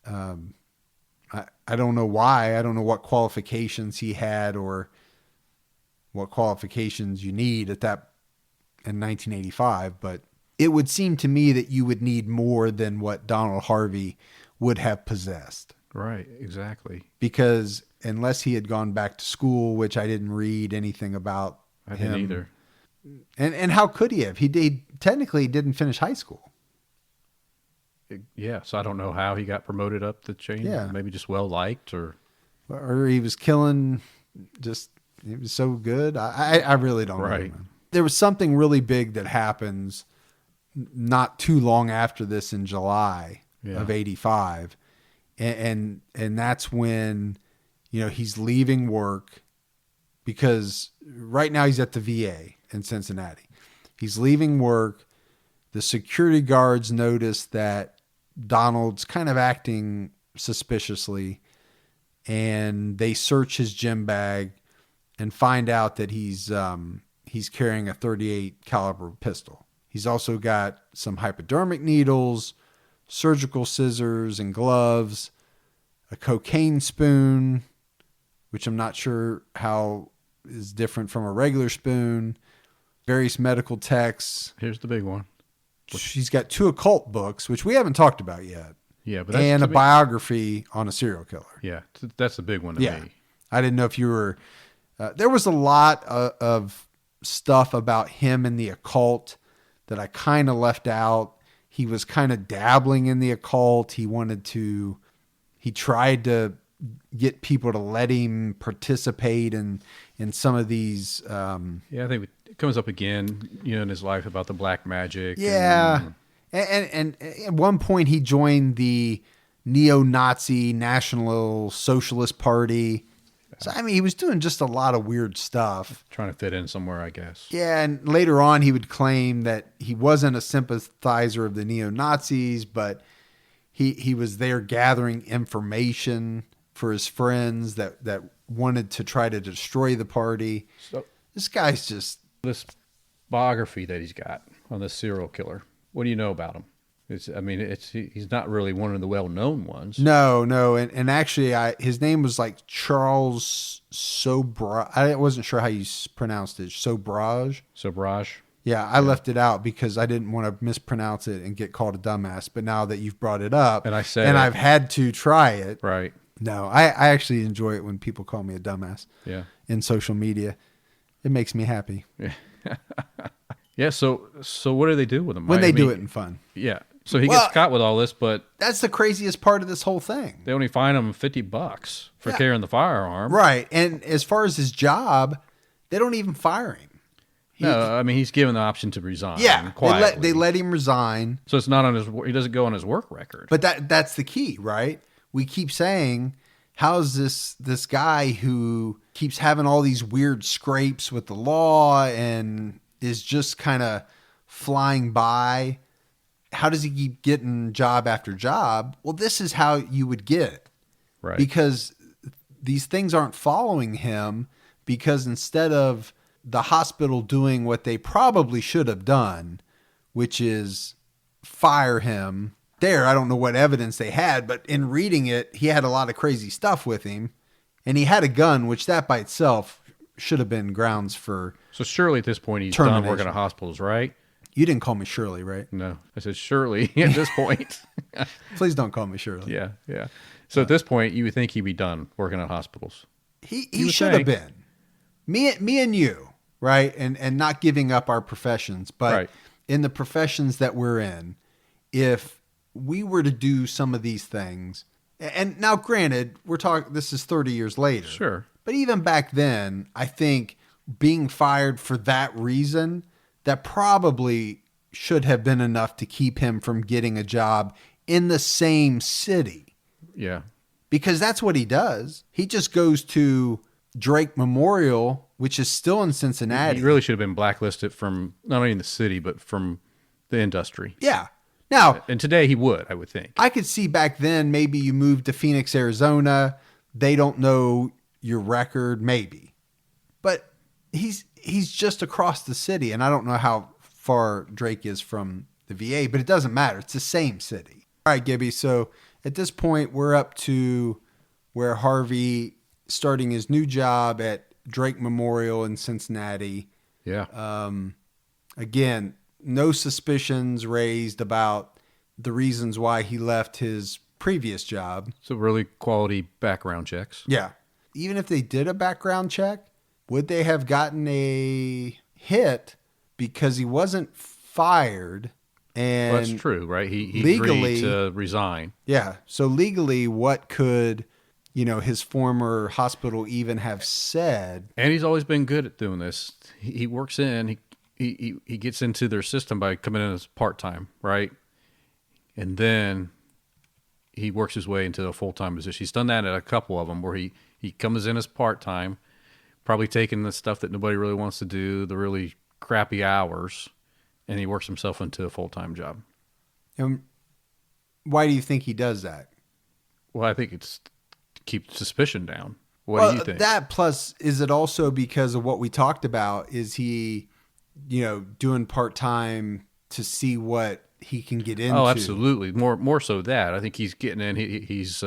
I don't know why. I don't know what qualifications he had or what qualifications you need in 1985, but it would seem to me that you would need more than what Donald Harvey would have possessed. Right, exactly. Because unless he had gone back to school, which I didn't read anything about I him. didn't either. And how could he have? He technically didn't finish high school. Yeah, so I don't know how he got promoted up the chain. Yeah. Maybe just well liked or he was killing, he was so good. I really don't know. Man. There was something really big that happens not too long after this in July of 85. And that's when, he's leaving work because right now he's at the VA in Cincinnati. He's leaving work. The security guards notice that Donald's kind of acting suspiciously, and they search his gym bag and find out that he's carrying a .38 caliber pistol. He's also got some hypodermic needles, surgical scissors and gloves, a cocaine spoon, which I'm not sure how is different from a regular spoon, various medical texts. Here's the big one. She's got 2 occult books, which we haven't talked about yet. Yeah, but and a biography on a serial killer. Yeah, that's the big one to me. I didn't know if you were... there was a lot of stuff about him and the occult that I kind of left out. He was kind of dabbling in the occult. He tried to get people to let him participate in some of these... I think it comes up again, in his life about the black magic. Yeah. And at one point he joined the neo-Nazi National Socialist Party. So, he was doing just a lot of weird stuff. Trying to fit in somewhere, I guess. Yeah, and later on he would claim that he wasn't a sympathizer of the neo-Nazis, but he was there gathering information for his friends that wanted to try to destroy the party. So this guy's just... This biography that he's got on this serial killer, What do you know about him? He's not really one of the well-known ones. No, and actually, his name was like Charles Sobrage. I wasn't sure how you pronounced it. Sobrage. Yeah, I left it out because I didn't want to mispronounce it and get called a dumbass. But now that you've brought it up, and I said, and I've had to try it, right? No, I actually enjoy it when people call me a dumbass. Yeah. In social media, it makes me happy. Yeah. Yeah. So what do they do with him? When they do it in fun. Yeah. So he gets caught with all this, but that's the craziest part of this whole thing. They only fine him $50 for carrying the firearm. Right. And as far as his job, they don't even fire him. He's given the option to resign. Yeah. Quietly. They let him resign. So it's not on he doesn't go on his work record. But that's the key, right? We keep saying, how's this guy who keeps having all these weird scrapes with the law and is just kind of flying by? How does he keep getting job after job? Well, this is how you would get it. Right. Because these things aren't following him, because instead of the hospital doing what they probably should have done, which is fire him. I don't know what evidence they had, but in reading it, he had a lot of crazy stuff with him, and he had a gun, which that by itself should have been grounds for. So surely at this point he's done working at hospitals, right? You didn't call me Shirley, right? No, I said surely at this point. Please don't call me Shirley. Yeah. So at this point, you would think he'd be done working at hospitals. He should have been. Me and you, right? And not giving up our professions, but in the professions that we're in, if we were to do some of these things, and now granted, this is 30 years later. Sure. But even back then, I think being fired for that reason, that probably should have been enough to keep him from getting a job in the same city. Yeah. Because that's what he does. He just goes to Drake Memorial, which is still in Cincinnati. He really should have been blacklisted from not only in the city, but from the industry. Yeah. Now, and today he would, I would think. I could see back then, maybe you moved to Phoenix, Arizona. They don't know your record, maybe. But he's just across the city, and I don't know how far Drake is from the VA, but it doesn't matter. It's the same city. All right, Gibby. So at this point, we're up to where Harvey starting his new job at Drake Memorial in Cincinnati. Yeah. Again, no suspicions raised about the reasons why he left his previous job. So really quality background checks. Yeah. Even if they did a background check, would they have gotten a hit because he wasn't fired? And well, that's true, right? He legally agreed to resign. Yeah. So legally, what could, his former hospital even have said? And he's always been good at doing this. He works in, he gets into their system by coming in as part-time, right? And then he works his way into a full-time position. He's done that at a couple of them where he comes in as part-time, probably taking the stuff that nobody really wants to do, the really crappy hours, and he works himself into a full-time job. And why do you think he does that? Well, I think it's to keep suspicion down. What do you think? That plus, is it also because of what we talked about? Is he, doing part-time to see what he can get into? Oh, absolutely. More so that. I think he's getting in. He's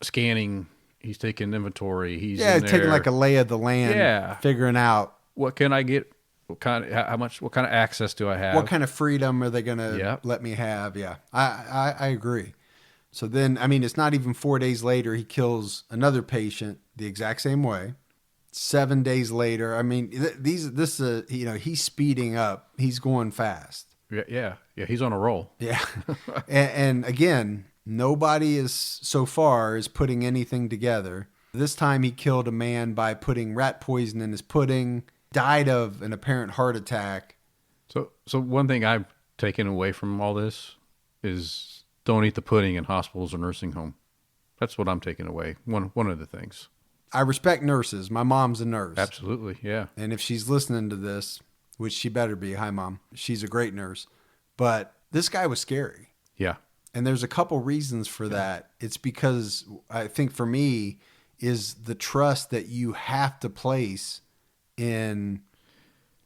scanning. He's taking inventory. He's taking like a lay of the land. Yeah, figuring out what can I get. What kind of access do I have? What kind of freedom are they going to let me have? Yeah, I agree. So then, it's not even 4 days later, he kills another patient the exact same way. 7 days later, he's speeding up. He's going fast. Yeah. He's on a roll. Yeah. and again, nobody is putting anything together. This time he killed a man by putting rat poison in his pudding, died of an apparent heart attack. So one thing I've taken away from all this is don't eat the pudding in hospitals or nursing home. That's what I'm taking away. One of the things. I respect nurses. My mom's a nurse. Absolutely, yeah. And if she's listening to this, which she better be, hi Mom, she's a great nurse. But this guy was scary. Yeah. And there's a couple reasons for that. It's because I think for me is the trust that you have to place in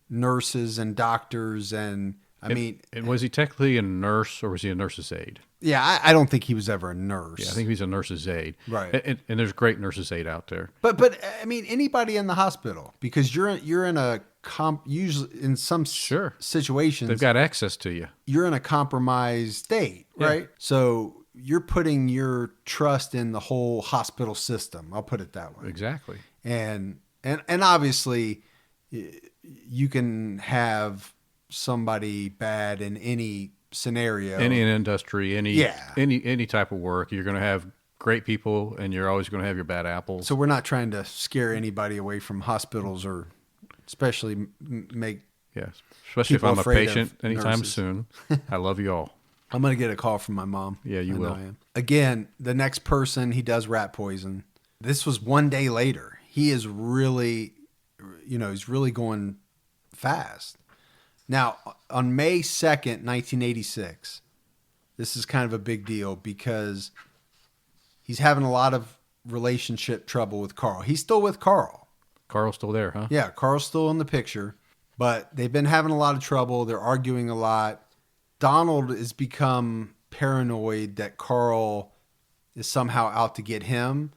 nurses and doctors. And And was he technically a nurse or was he a nurse's aide? Yeah, I don't think he was ever a nurse. Yeah, I think he's a nurse's aide. Right. And there's great nurse's aide out there. But I mean, anybody in the hospital, because you're in a usually in some situations They've got access to you. You're in a compromised state, right? Yeah. So you're putting your trust in the whole hospital system. I'll put it that way. Exactly. And obviously, you can have somebody bad in any scenario, any industry, any type of work. You're going to have great people, and you're always going to have your bad apples. So we're not trying to scare anybody away from hospitals, or especially make especially if I'm a patient anytime nurses. soon. I love you all. I'm going to get a call from my mom. Yeah, you will. I am. Again, the next person, he does rat poison. This was 1 day later. He is really, he's really going fast. Now, on May 2nd, 1986, this is kind of a big deal because he's having a lot of relationship trouble with Carl. He's still with Carl. Carl's still there, huh? Yeah, Carl's still in the picture, but they've been having a lot of trouble. They're arguing a lot. Donald has become paranoid that Carl is somehow out to get him,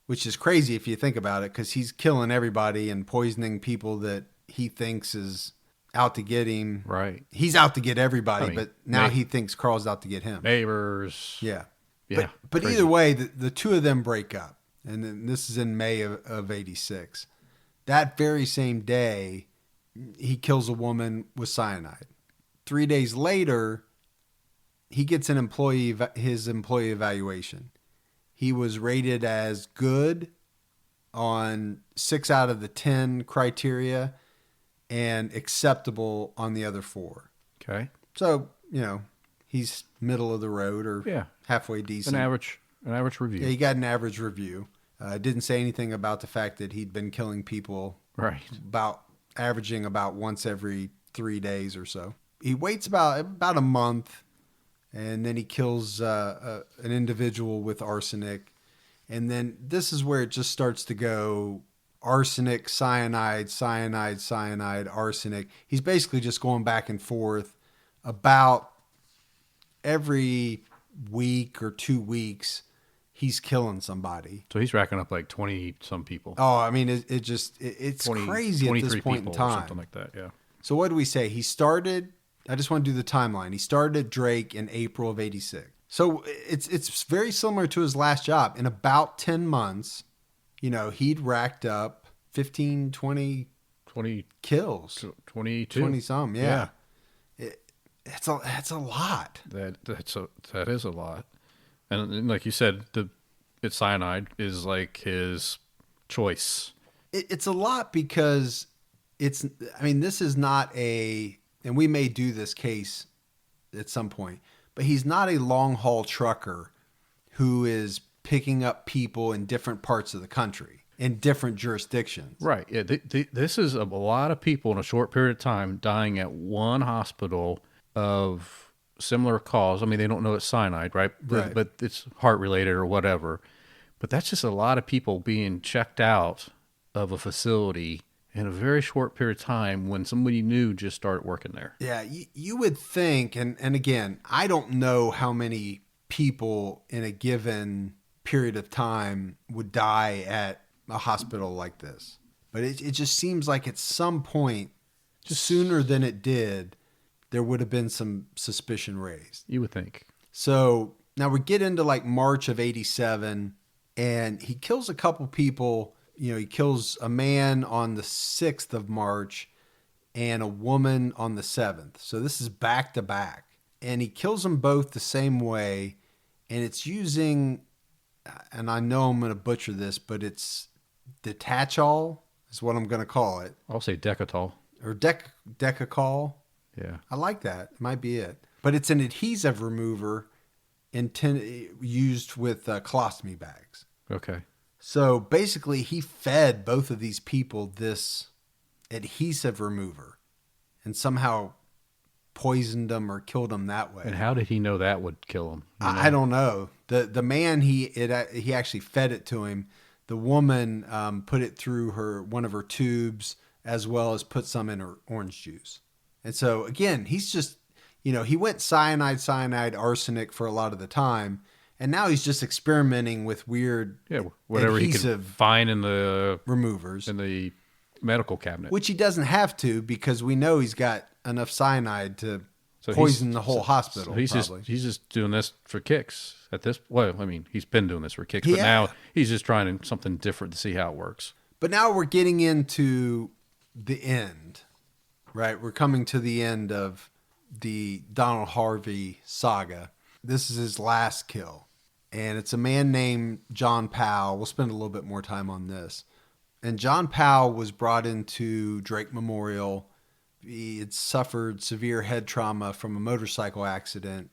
which is crazy if you think about it, because he's killing everybody and poisoning people that he thinks is out to get him. Right. He's out to get everybody, but now he thinks Carl's out to get him. Neighbors. Yeah. Yeah. But either way, the two of them break up. And then this is in May of 86. That very same day, he kills a woman with cyanide. 3 days later, he gets his employee evaluation. He was rated as good on 6 out of the 10 criteria and acceptable on the other 4. Okay. So, he's middle of the road or halfway decent. An average review. Yeah, he got an average review. Didn't say anything about the fact that he'd been killing people averaging about once every 3 days or so. He waits about a month, and then he kills an individual with arsenic. And then this is where it just starts to go arsenic, cyanide, cyanide, cyanide, arsenic. He's basically just going back and forth about every week or 2 weeks. He's killing somebody. So he's racking up like 20 some people. Oh, I mean, it's 20, crazy at this point in time. Or something like that, yeah. So what do we say? He started, I just want to do the timeline. He started Drake in April of 86. So it's very similar to his last job. In about 10 months, he'd racked up 15, 20 kills. 22. 20 some, yeah. It's a lot. That is a lot. And like you said, it's cyanide is like his choice. It's a lot because this is not and we may do this case at some point, but he's not a long haul trucker who is picking up people in different parts of the country, in different jurisdictions. Right. Yeah. This is a lot of people in a short period of time dying at one hospital of similar cause. I mean, they don't know it's cyanide, right? But it's heart related or whatever. But that's just a lot of people being checked out of a facility in a very short period of time when somebody new just started working there. Yeah, you would think, and again, I don't know how many people in a given period of time would die at a hospital like this. But it just seems like at some point, just sooner than it did, there would have been some suspicion raised. You would think. So now we get into like March of 87, and he kills a couple people. He kills a man on the 6th of March and a woman on the 7th. So this is back to back. And he kills them both the same way. And it's using, and I know I'm going to butcher this, but it's Detachol is what I'm going to call it. I'll say Decatol. Or Decacol. Yeah. I like that. It might be it. But it's an adhesive remover used with colostomy bags. Okay. So basically, he fed both of these people this adhesive remover and somehow poisoned them or killed them that way. And how did he know that would kill him? I don't know. The man, he actually fed it to him. The woman put it through one of her tubes, as well as put some in her orange juice. And so again, he's just, he went cyanide, arsenic for a lot of the time. And now he's just experimenting with weird whatever he can adhesive find in the removers. in the medical cabinet. Which he doesn't have to, because we know he's got enough cyanide to poison the whole hospital. So he's probably. just doing this for kicks at this. Well, I mean, he's been doing this for kicks, but now he's just trying something different to see how it works. But now we're getting into the end, right? We're coming to the end of the Donald Harvey saga. This is his last kill. And it's a man named John Powell. We'll spend a little bit more time on this. And John Powell was brought into Drake Memorial. He had suffered severe head trauma from a motorcycle accident.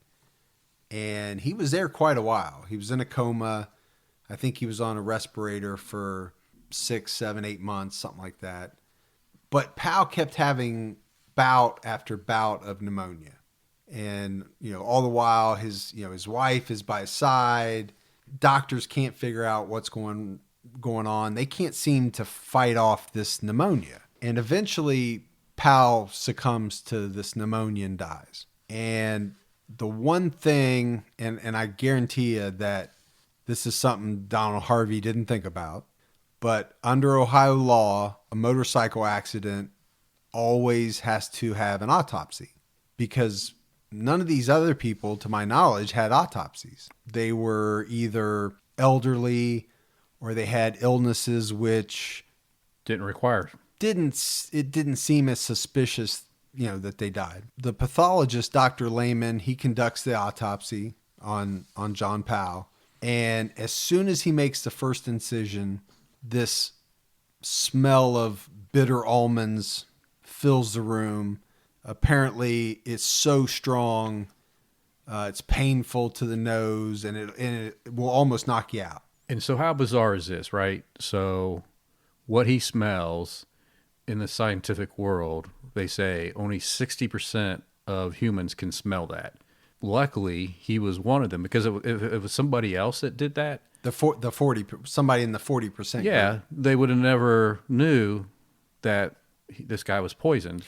And he was there quite a while. He was in a coma. I think he was on a respirator for 6, 7, 8 months, something like that. But Powell kept having bout after bout of pneumonia. And, all the while his wife is by his side. Doctors can't figure out what's going on. They can't seem to fight off this pneumonia. And eventually Powell succumbs to this pneumonia and dies. And the one thing, and I guarantee you that this is something Donald Harvey didn't think about, but under Ohio law, a motorcycle accident always has to have an autopsy, because none of these other people, to my knowledge, had autopsies. They were either elderly or they had illnesses which didn't require. It didn't seem as suspicious, that they died. The pathologist, Dr. Lehman, he conducts the autopsy on John Powell. And as soon as he makes the first incision, this smell of bitter almonds fills the room. Apparently, it's so strong, it's painful to the nose, and it will almost knock you out. And so how bizarre is this, right? So what he smells in the scientific world, they say only 60% of humans can smell that. Luckily, he was one of them, because if it was somebody else that did that, somebody in the 40%. Yeah, group, they would have never knew that this guy was poisoned.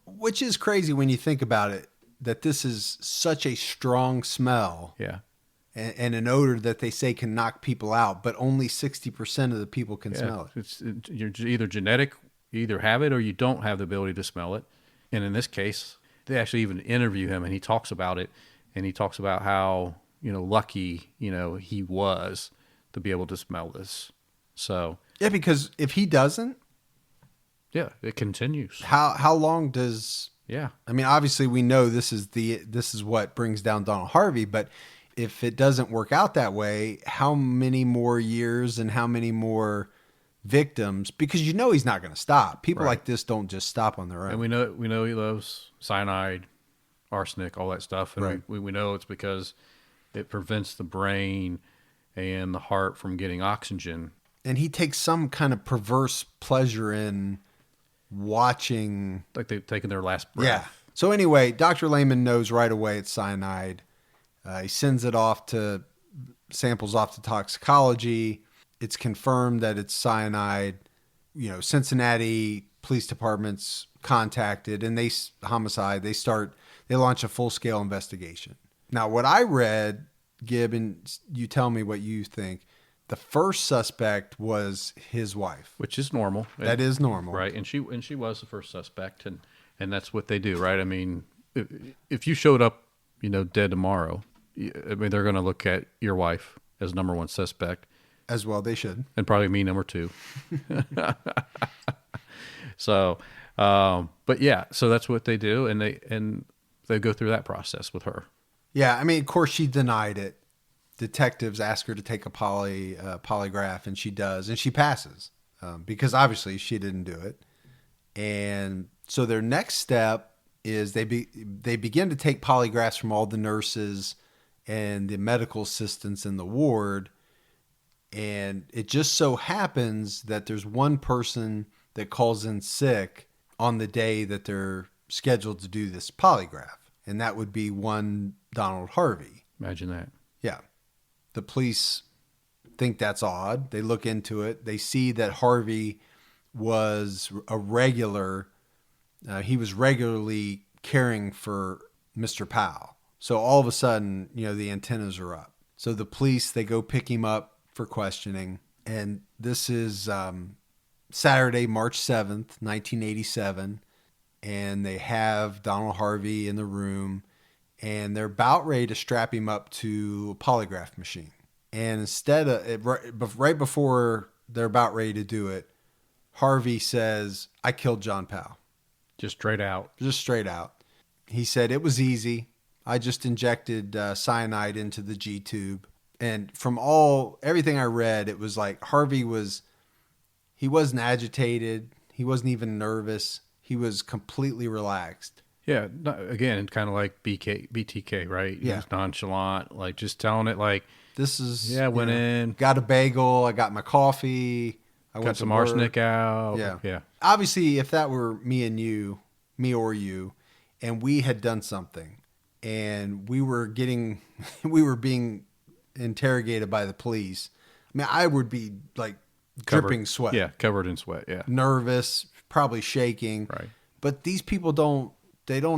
Which is crazy when you think about it, that this is such a strong smell. Yeah. And an odor that they say can knock people out, but only 60% of the people can smell it. You're either genetic, you either have it or you don't have the ability to smell it. And in this case, they actually even interview him, and he talks about it, and he talks about how, lucky, he was to be able to smell this. So yeah, because if he doesn't, yeah, it continues. How long does? Yeah, I mean, obviously we know this is what brings down Donald Harvey, but if it doesn't work out that way, how many more years and how many more victims? Because he's not going to stop. People like this don't just stop on their own. And we know he loves cyanide, arsenic, all that stuff, and we know it's because it prevents the brain and the heart from getting oxygen. And he takes some kind of perverse pleasure in watching, like they've taken their last breath. Yeah. So anyway, Dr. Lehman knows right away it's cyanide. He sends it samples off to toxicology. It's confirmed that it's cyanide. Cincinnati police department's contacted, and they launch a full-scale investigation. Now, what I read, Gib, and you tell me what you think, the first suspect was his wife. Which is normal. That is normal. Right, and she was the first suspect, and that's what they do, right? I mean, if you showed up, dead tomorrow, they're going to look at your wife as number one suspect. As well, they should. And probably me number two. So, but yeah, so that's what they do, and they go through that process with her. Yeah, I mean, of course, she denied it. Detectives ask her to take a polygraph, and she does, and she passes because obviously she didn't do it. And so their next step is they begin to take polygraphs from all the nurses and the medical assistants in the ward. And it just so happens that there's one person that calls in sick on the day that they're scheduled to do this polygraph. And that would be one Donald Harvey. Imagine that. Yeah. The police think that's odd. They look into it. They see that Harvey was a regular He was regularly caring for Mr. Powell. So all of a sudden, the antennas are up. So the police, they go pick him up for questioning. And this is Saturday, March 7th, 1987. And they have Donald Harvey in the room. And they're about ready to strap him up to a polygraph machine. And instead of, right before they're about ready to do it, Harvey says, "I killed John Powell." Just straight out. Just straight out. He said, "It was easy. I just injected cyanide into the G tube." And from everything I read, it was like Harvey he wasn't agitated. He wasn't even nervous. He was completely relaxed. Yeah. Again, kind of like BTK, right? Yeah. Just nonchalant, like just telling it like, This is, yeah, went in. Got a bagel. I got my coffee. I Got went some to work. arsenic out. Yeah. Yeah. Obviously, if that were me or you, and we had done something and we were being interrogated by the police, I mean, I would be like dripping sweat. Yeah. Covered in sweat. Yeah. Nervous, probably shaking. Right. But these people don't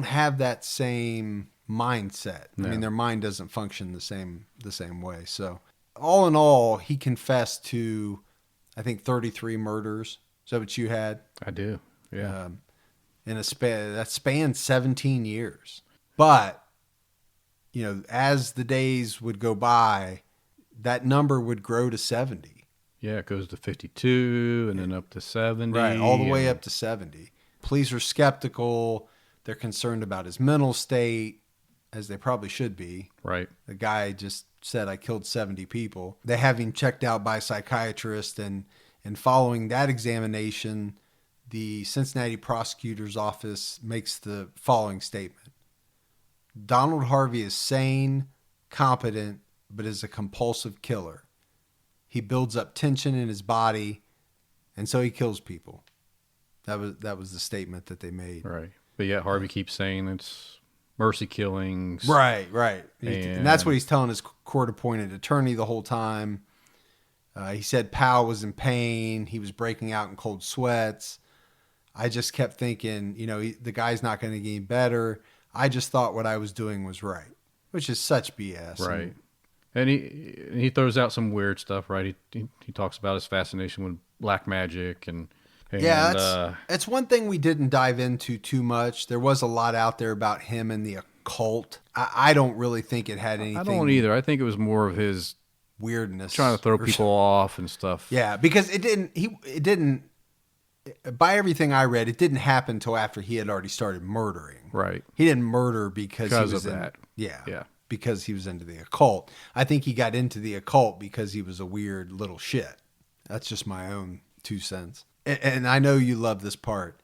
have that same mindset. No. I mean, their mind doesn't function the same way. So all in all, he confessed to, I think, 33 murders. Is that what you had? I do. Yeah. In a span that spanned 17 years. But, as the days would go by, that number would grow to 70. Yeah. It goes to 52 and then up to 70. Right. All the way up to 70. Police are skeptical. They're concerned about his mental state, as they probably should be. Right. The guy just said, "I killed 70 people." They have him checked out by a psychiatrist, and following that examination, the Cincinnati prosecutor's office makes the following statement: Donald Harvey is sane, competent, but is a compulsive killer. He builds up tension in his body, and so he kills people. That was the statement that they made. Right. But yet Harvey keeps saying it's mercy killings. Right. And that's what And- he's telling his court-appointed attorney the whole time. He said Powell was in pain. He was breaking out in cold sweats. I just kept thinking, the guy's not going to get any better. I just thought what I was doing was right, which is such BS. Right. And he throws out some weird stuff, right? He talks about his fascination with black magic and Yeah, that's one thing we didn't dive into too much. There was a lot out there about him and the occult. I don't really think it had anything. I don't either. I think it was more of his weirdness, trying to throw people off and stuff. Yeah, because it didn't. By everything I read, it didn't happen until after he had already started murdering. Right. He didn't murder because he was of that. Yeah. Because he was into the occult. I think he got into the occult because he was a weird little shit. That's just my own 2 cents. And I know you love this part.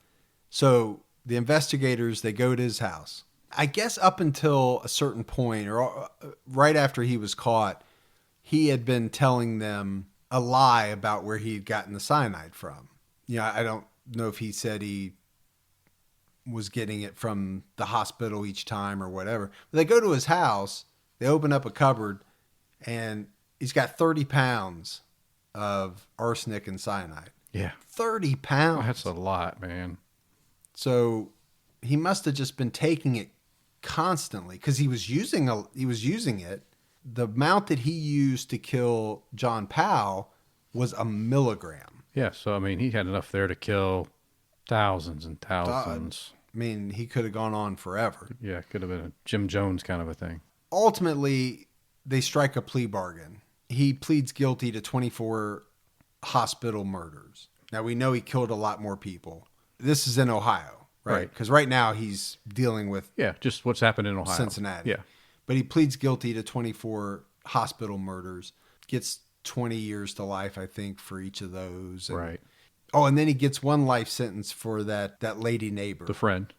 So the investigators, they go to his house. I guess up until a certain point, or right after he was caught, he had been telling them a lie about where he'd gotten the cyanide from. I don't know if he said he was getting it from the hospital each time or whatever. But they go to his house, they open up a cupboard, and he's got 30 pounds of arsenic and cyanide. Yeah. 30 pounds. That's a lot, man. So he must have just been taking it constantly because he was using it. The amount that he used to kill John Powell was 1 milligram. Yeah. So, I mean, he had enough there to kill thousands and thousands. I mean, he could have gone on forever. Yeah. It could have been a Jim Jones kind of a thing. Ultimately, they strike a plea bargain. He pleads guilty to 24 hospital murders. Now, we know he killed a lot more people. This is in Ohio, right? Because right now he's dealing with just what's happened in Ohio. Cincinnati. Yeah. But he pleads guilty to 24 hospital murders, gets 20 years to life, I think, for each of those. And, Right. Oh, and then he gets 1 life sentence for that lady neighbor. The friend.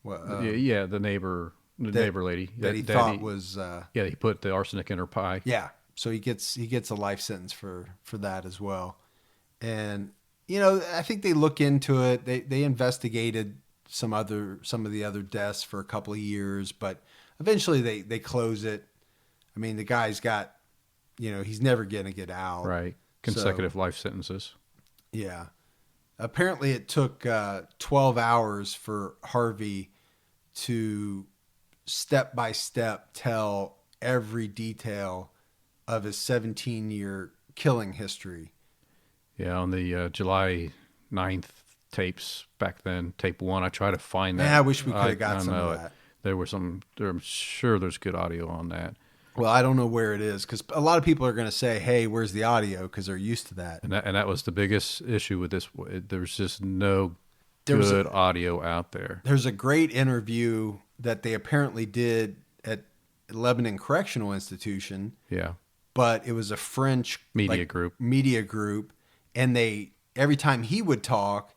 Well, The neighbor lady. that he thought was... yeah, he put the arsenic in her pie. Yeah. So he gets a life sentence for that as well. And, I think they look into it. They investigated some of the other deaths for a couple of years, but eventually they close it. I mean, the guy's got, he's never going to get out. Right. Consecutive life sentences. Yeah. Apparently it took 12 hours for Harvey to step by step tell every detail of his 17-year killing history. Yeah, on the July 9th tapes back then, tape 1, I tried to find that. Man, I wish we could have got some of that. I'm sure there's good audio on that. Well, I don't know where it is because a lot of people are going to say, hey, where's the audio? Because they're used to that. And that was the biggest issue with this. There's just no good audio out there. There's a great interview that they apparently did at Lebanon Correctional Institution. Yeah. But it was a French media group. And every time he would talk,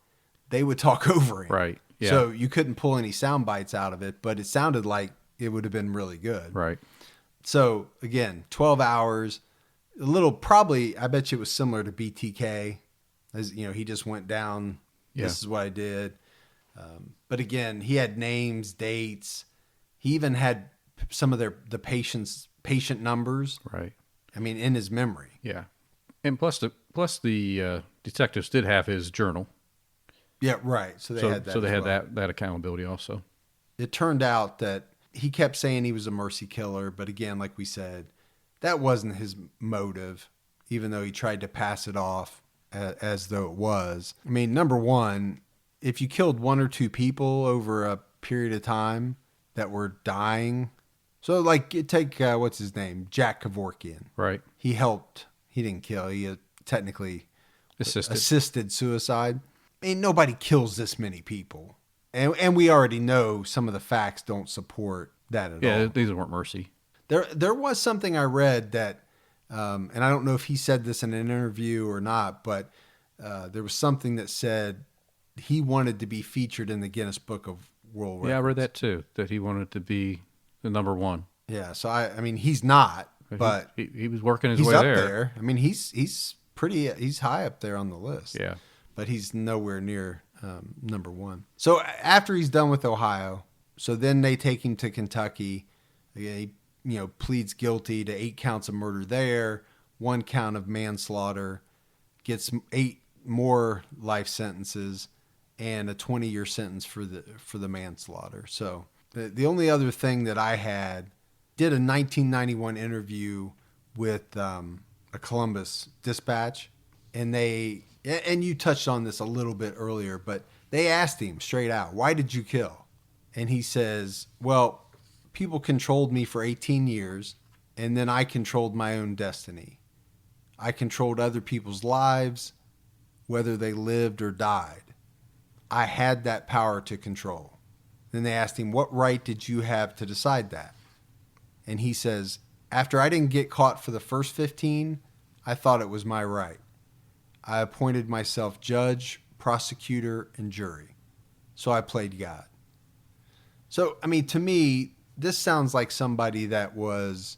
they would talk over him. Right. Yeah. So you couldn't pull any sound bites out of it, but it sounded like it would have been really good. Right. So again, 12 hours, a little, probably, I bet you it was similar to BTK, as you know, he just went down. Yeah. This is what I did. But again, he had names, dates. He even had some of the patient numbers. Right. I mean, in his memory. Yeah. And plus the detectives did have his journal. Yeah. Right. So they had that. So they had that accountability also. It turned out that he kept saying he was a mercy killer, but again, like we said, that wasn't his motive, even though he tried to pass it off as though it was. I mean, number one, if you killed 1 or 2 people over a period of time that were dying, so like take, what's his name? Jack Kevorkian. Right. He helped. He didn't kill. He technically assisted suicide. I mean, nobody kills this many people. And we already know some of the facts don't support that at all. Yeah, these weren't mercy. There was something I read that, and I don't know if he said this in an interview or not, but there was something that said he wanted to be featured in the Guinness Book of World Records. Yeah, I read that too, that he wanted to be the number 1. Yeah, so I mean, he's not, but he was working his way he's up there. there. I mean, he's high up there on the list. Yeah. But he's nowhere near number 1. So after he's done with Ohio, so then they take him to Kentucky. He pleads guilty to 8 counts of murder there, 1 count of manslaughter, gets 8 more life sentences, and a 20-year sentence for the manslaughter. So the only other thing that I did a 1991 interview with a Columbus Dispatch, and you touched on this a little bit earlier, but they asked him straight out, why did you kill? And he says, well, people controlled me for 18 years, and then I controlled my own destiny. I controlled other people's lives, whether they lived or died. I had that power to control. Then they asked him, what right did you have to decide that? And he says, after I didn't get caught for the first 15, I thought it was my right. I appointed myself judge, prosecutor, and jury. So I played God. So, I mean, to me, this sounds like somebody that was,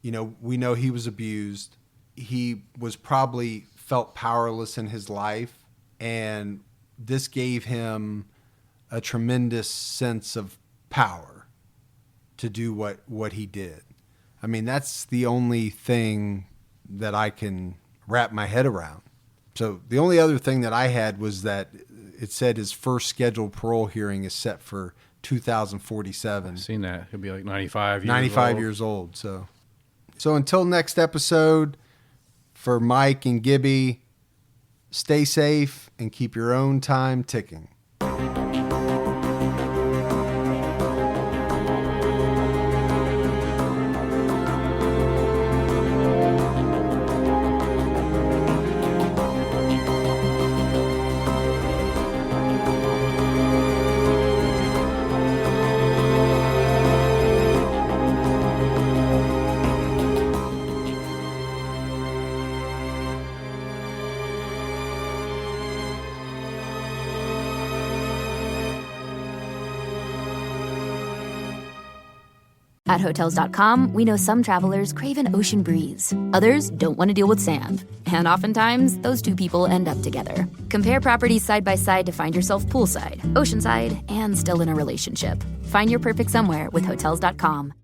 we know he was abused. He was probably felt powerless in his life. And this gave him a tremendous sense of power to do what he did. I mean, that's the only thing that I can wrap my head around. So the only other thing that I had was that it said his first scheduled parole hearing is set for 2047. I've seen that. He'll be like 95 years 95 old. years old. So until next episode, for Mike and Gibby, stay safe and keep your own time ticking. At Hotels.com, we know some travelers crave an ocean breeze. Others don't want to deal with sand. And oftentimes, those two people end up together. Compare properties side by side to find yourself poolside, oceanside, and still in a relationship. Find your perfect somewhere with Hotels.com.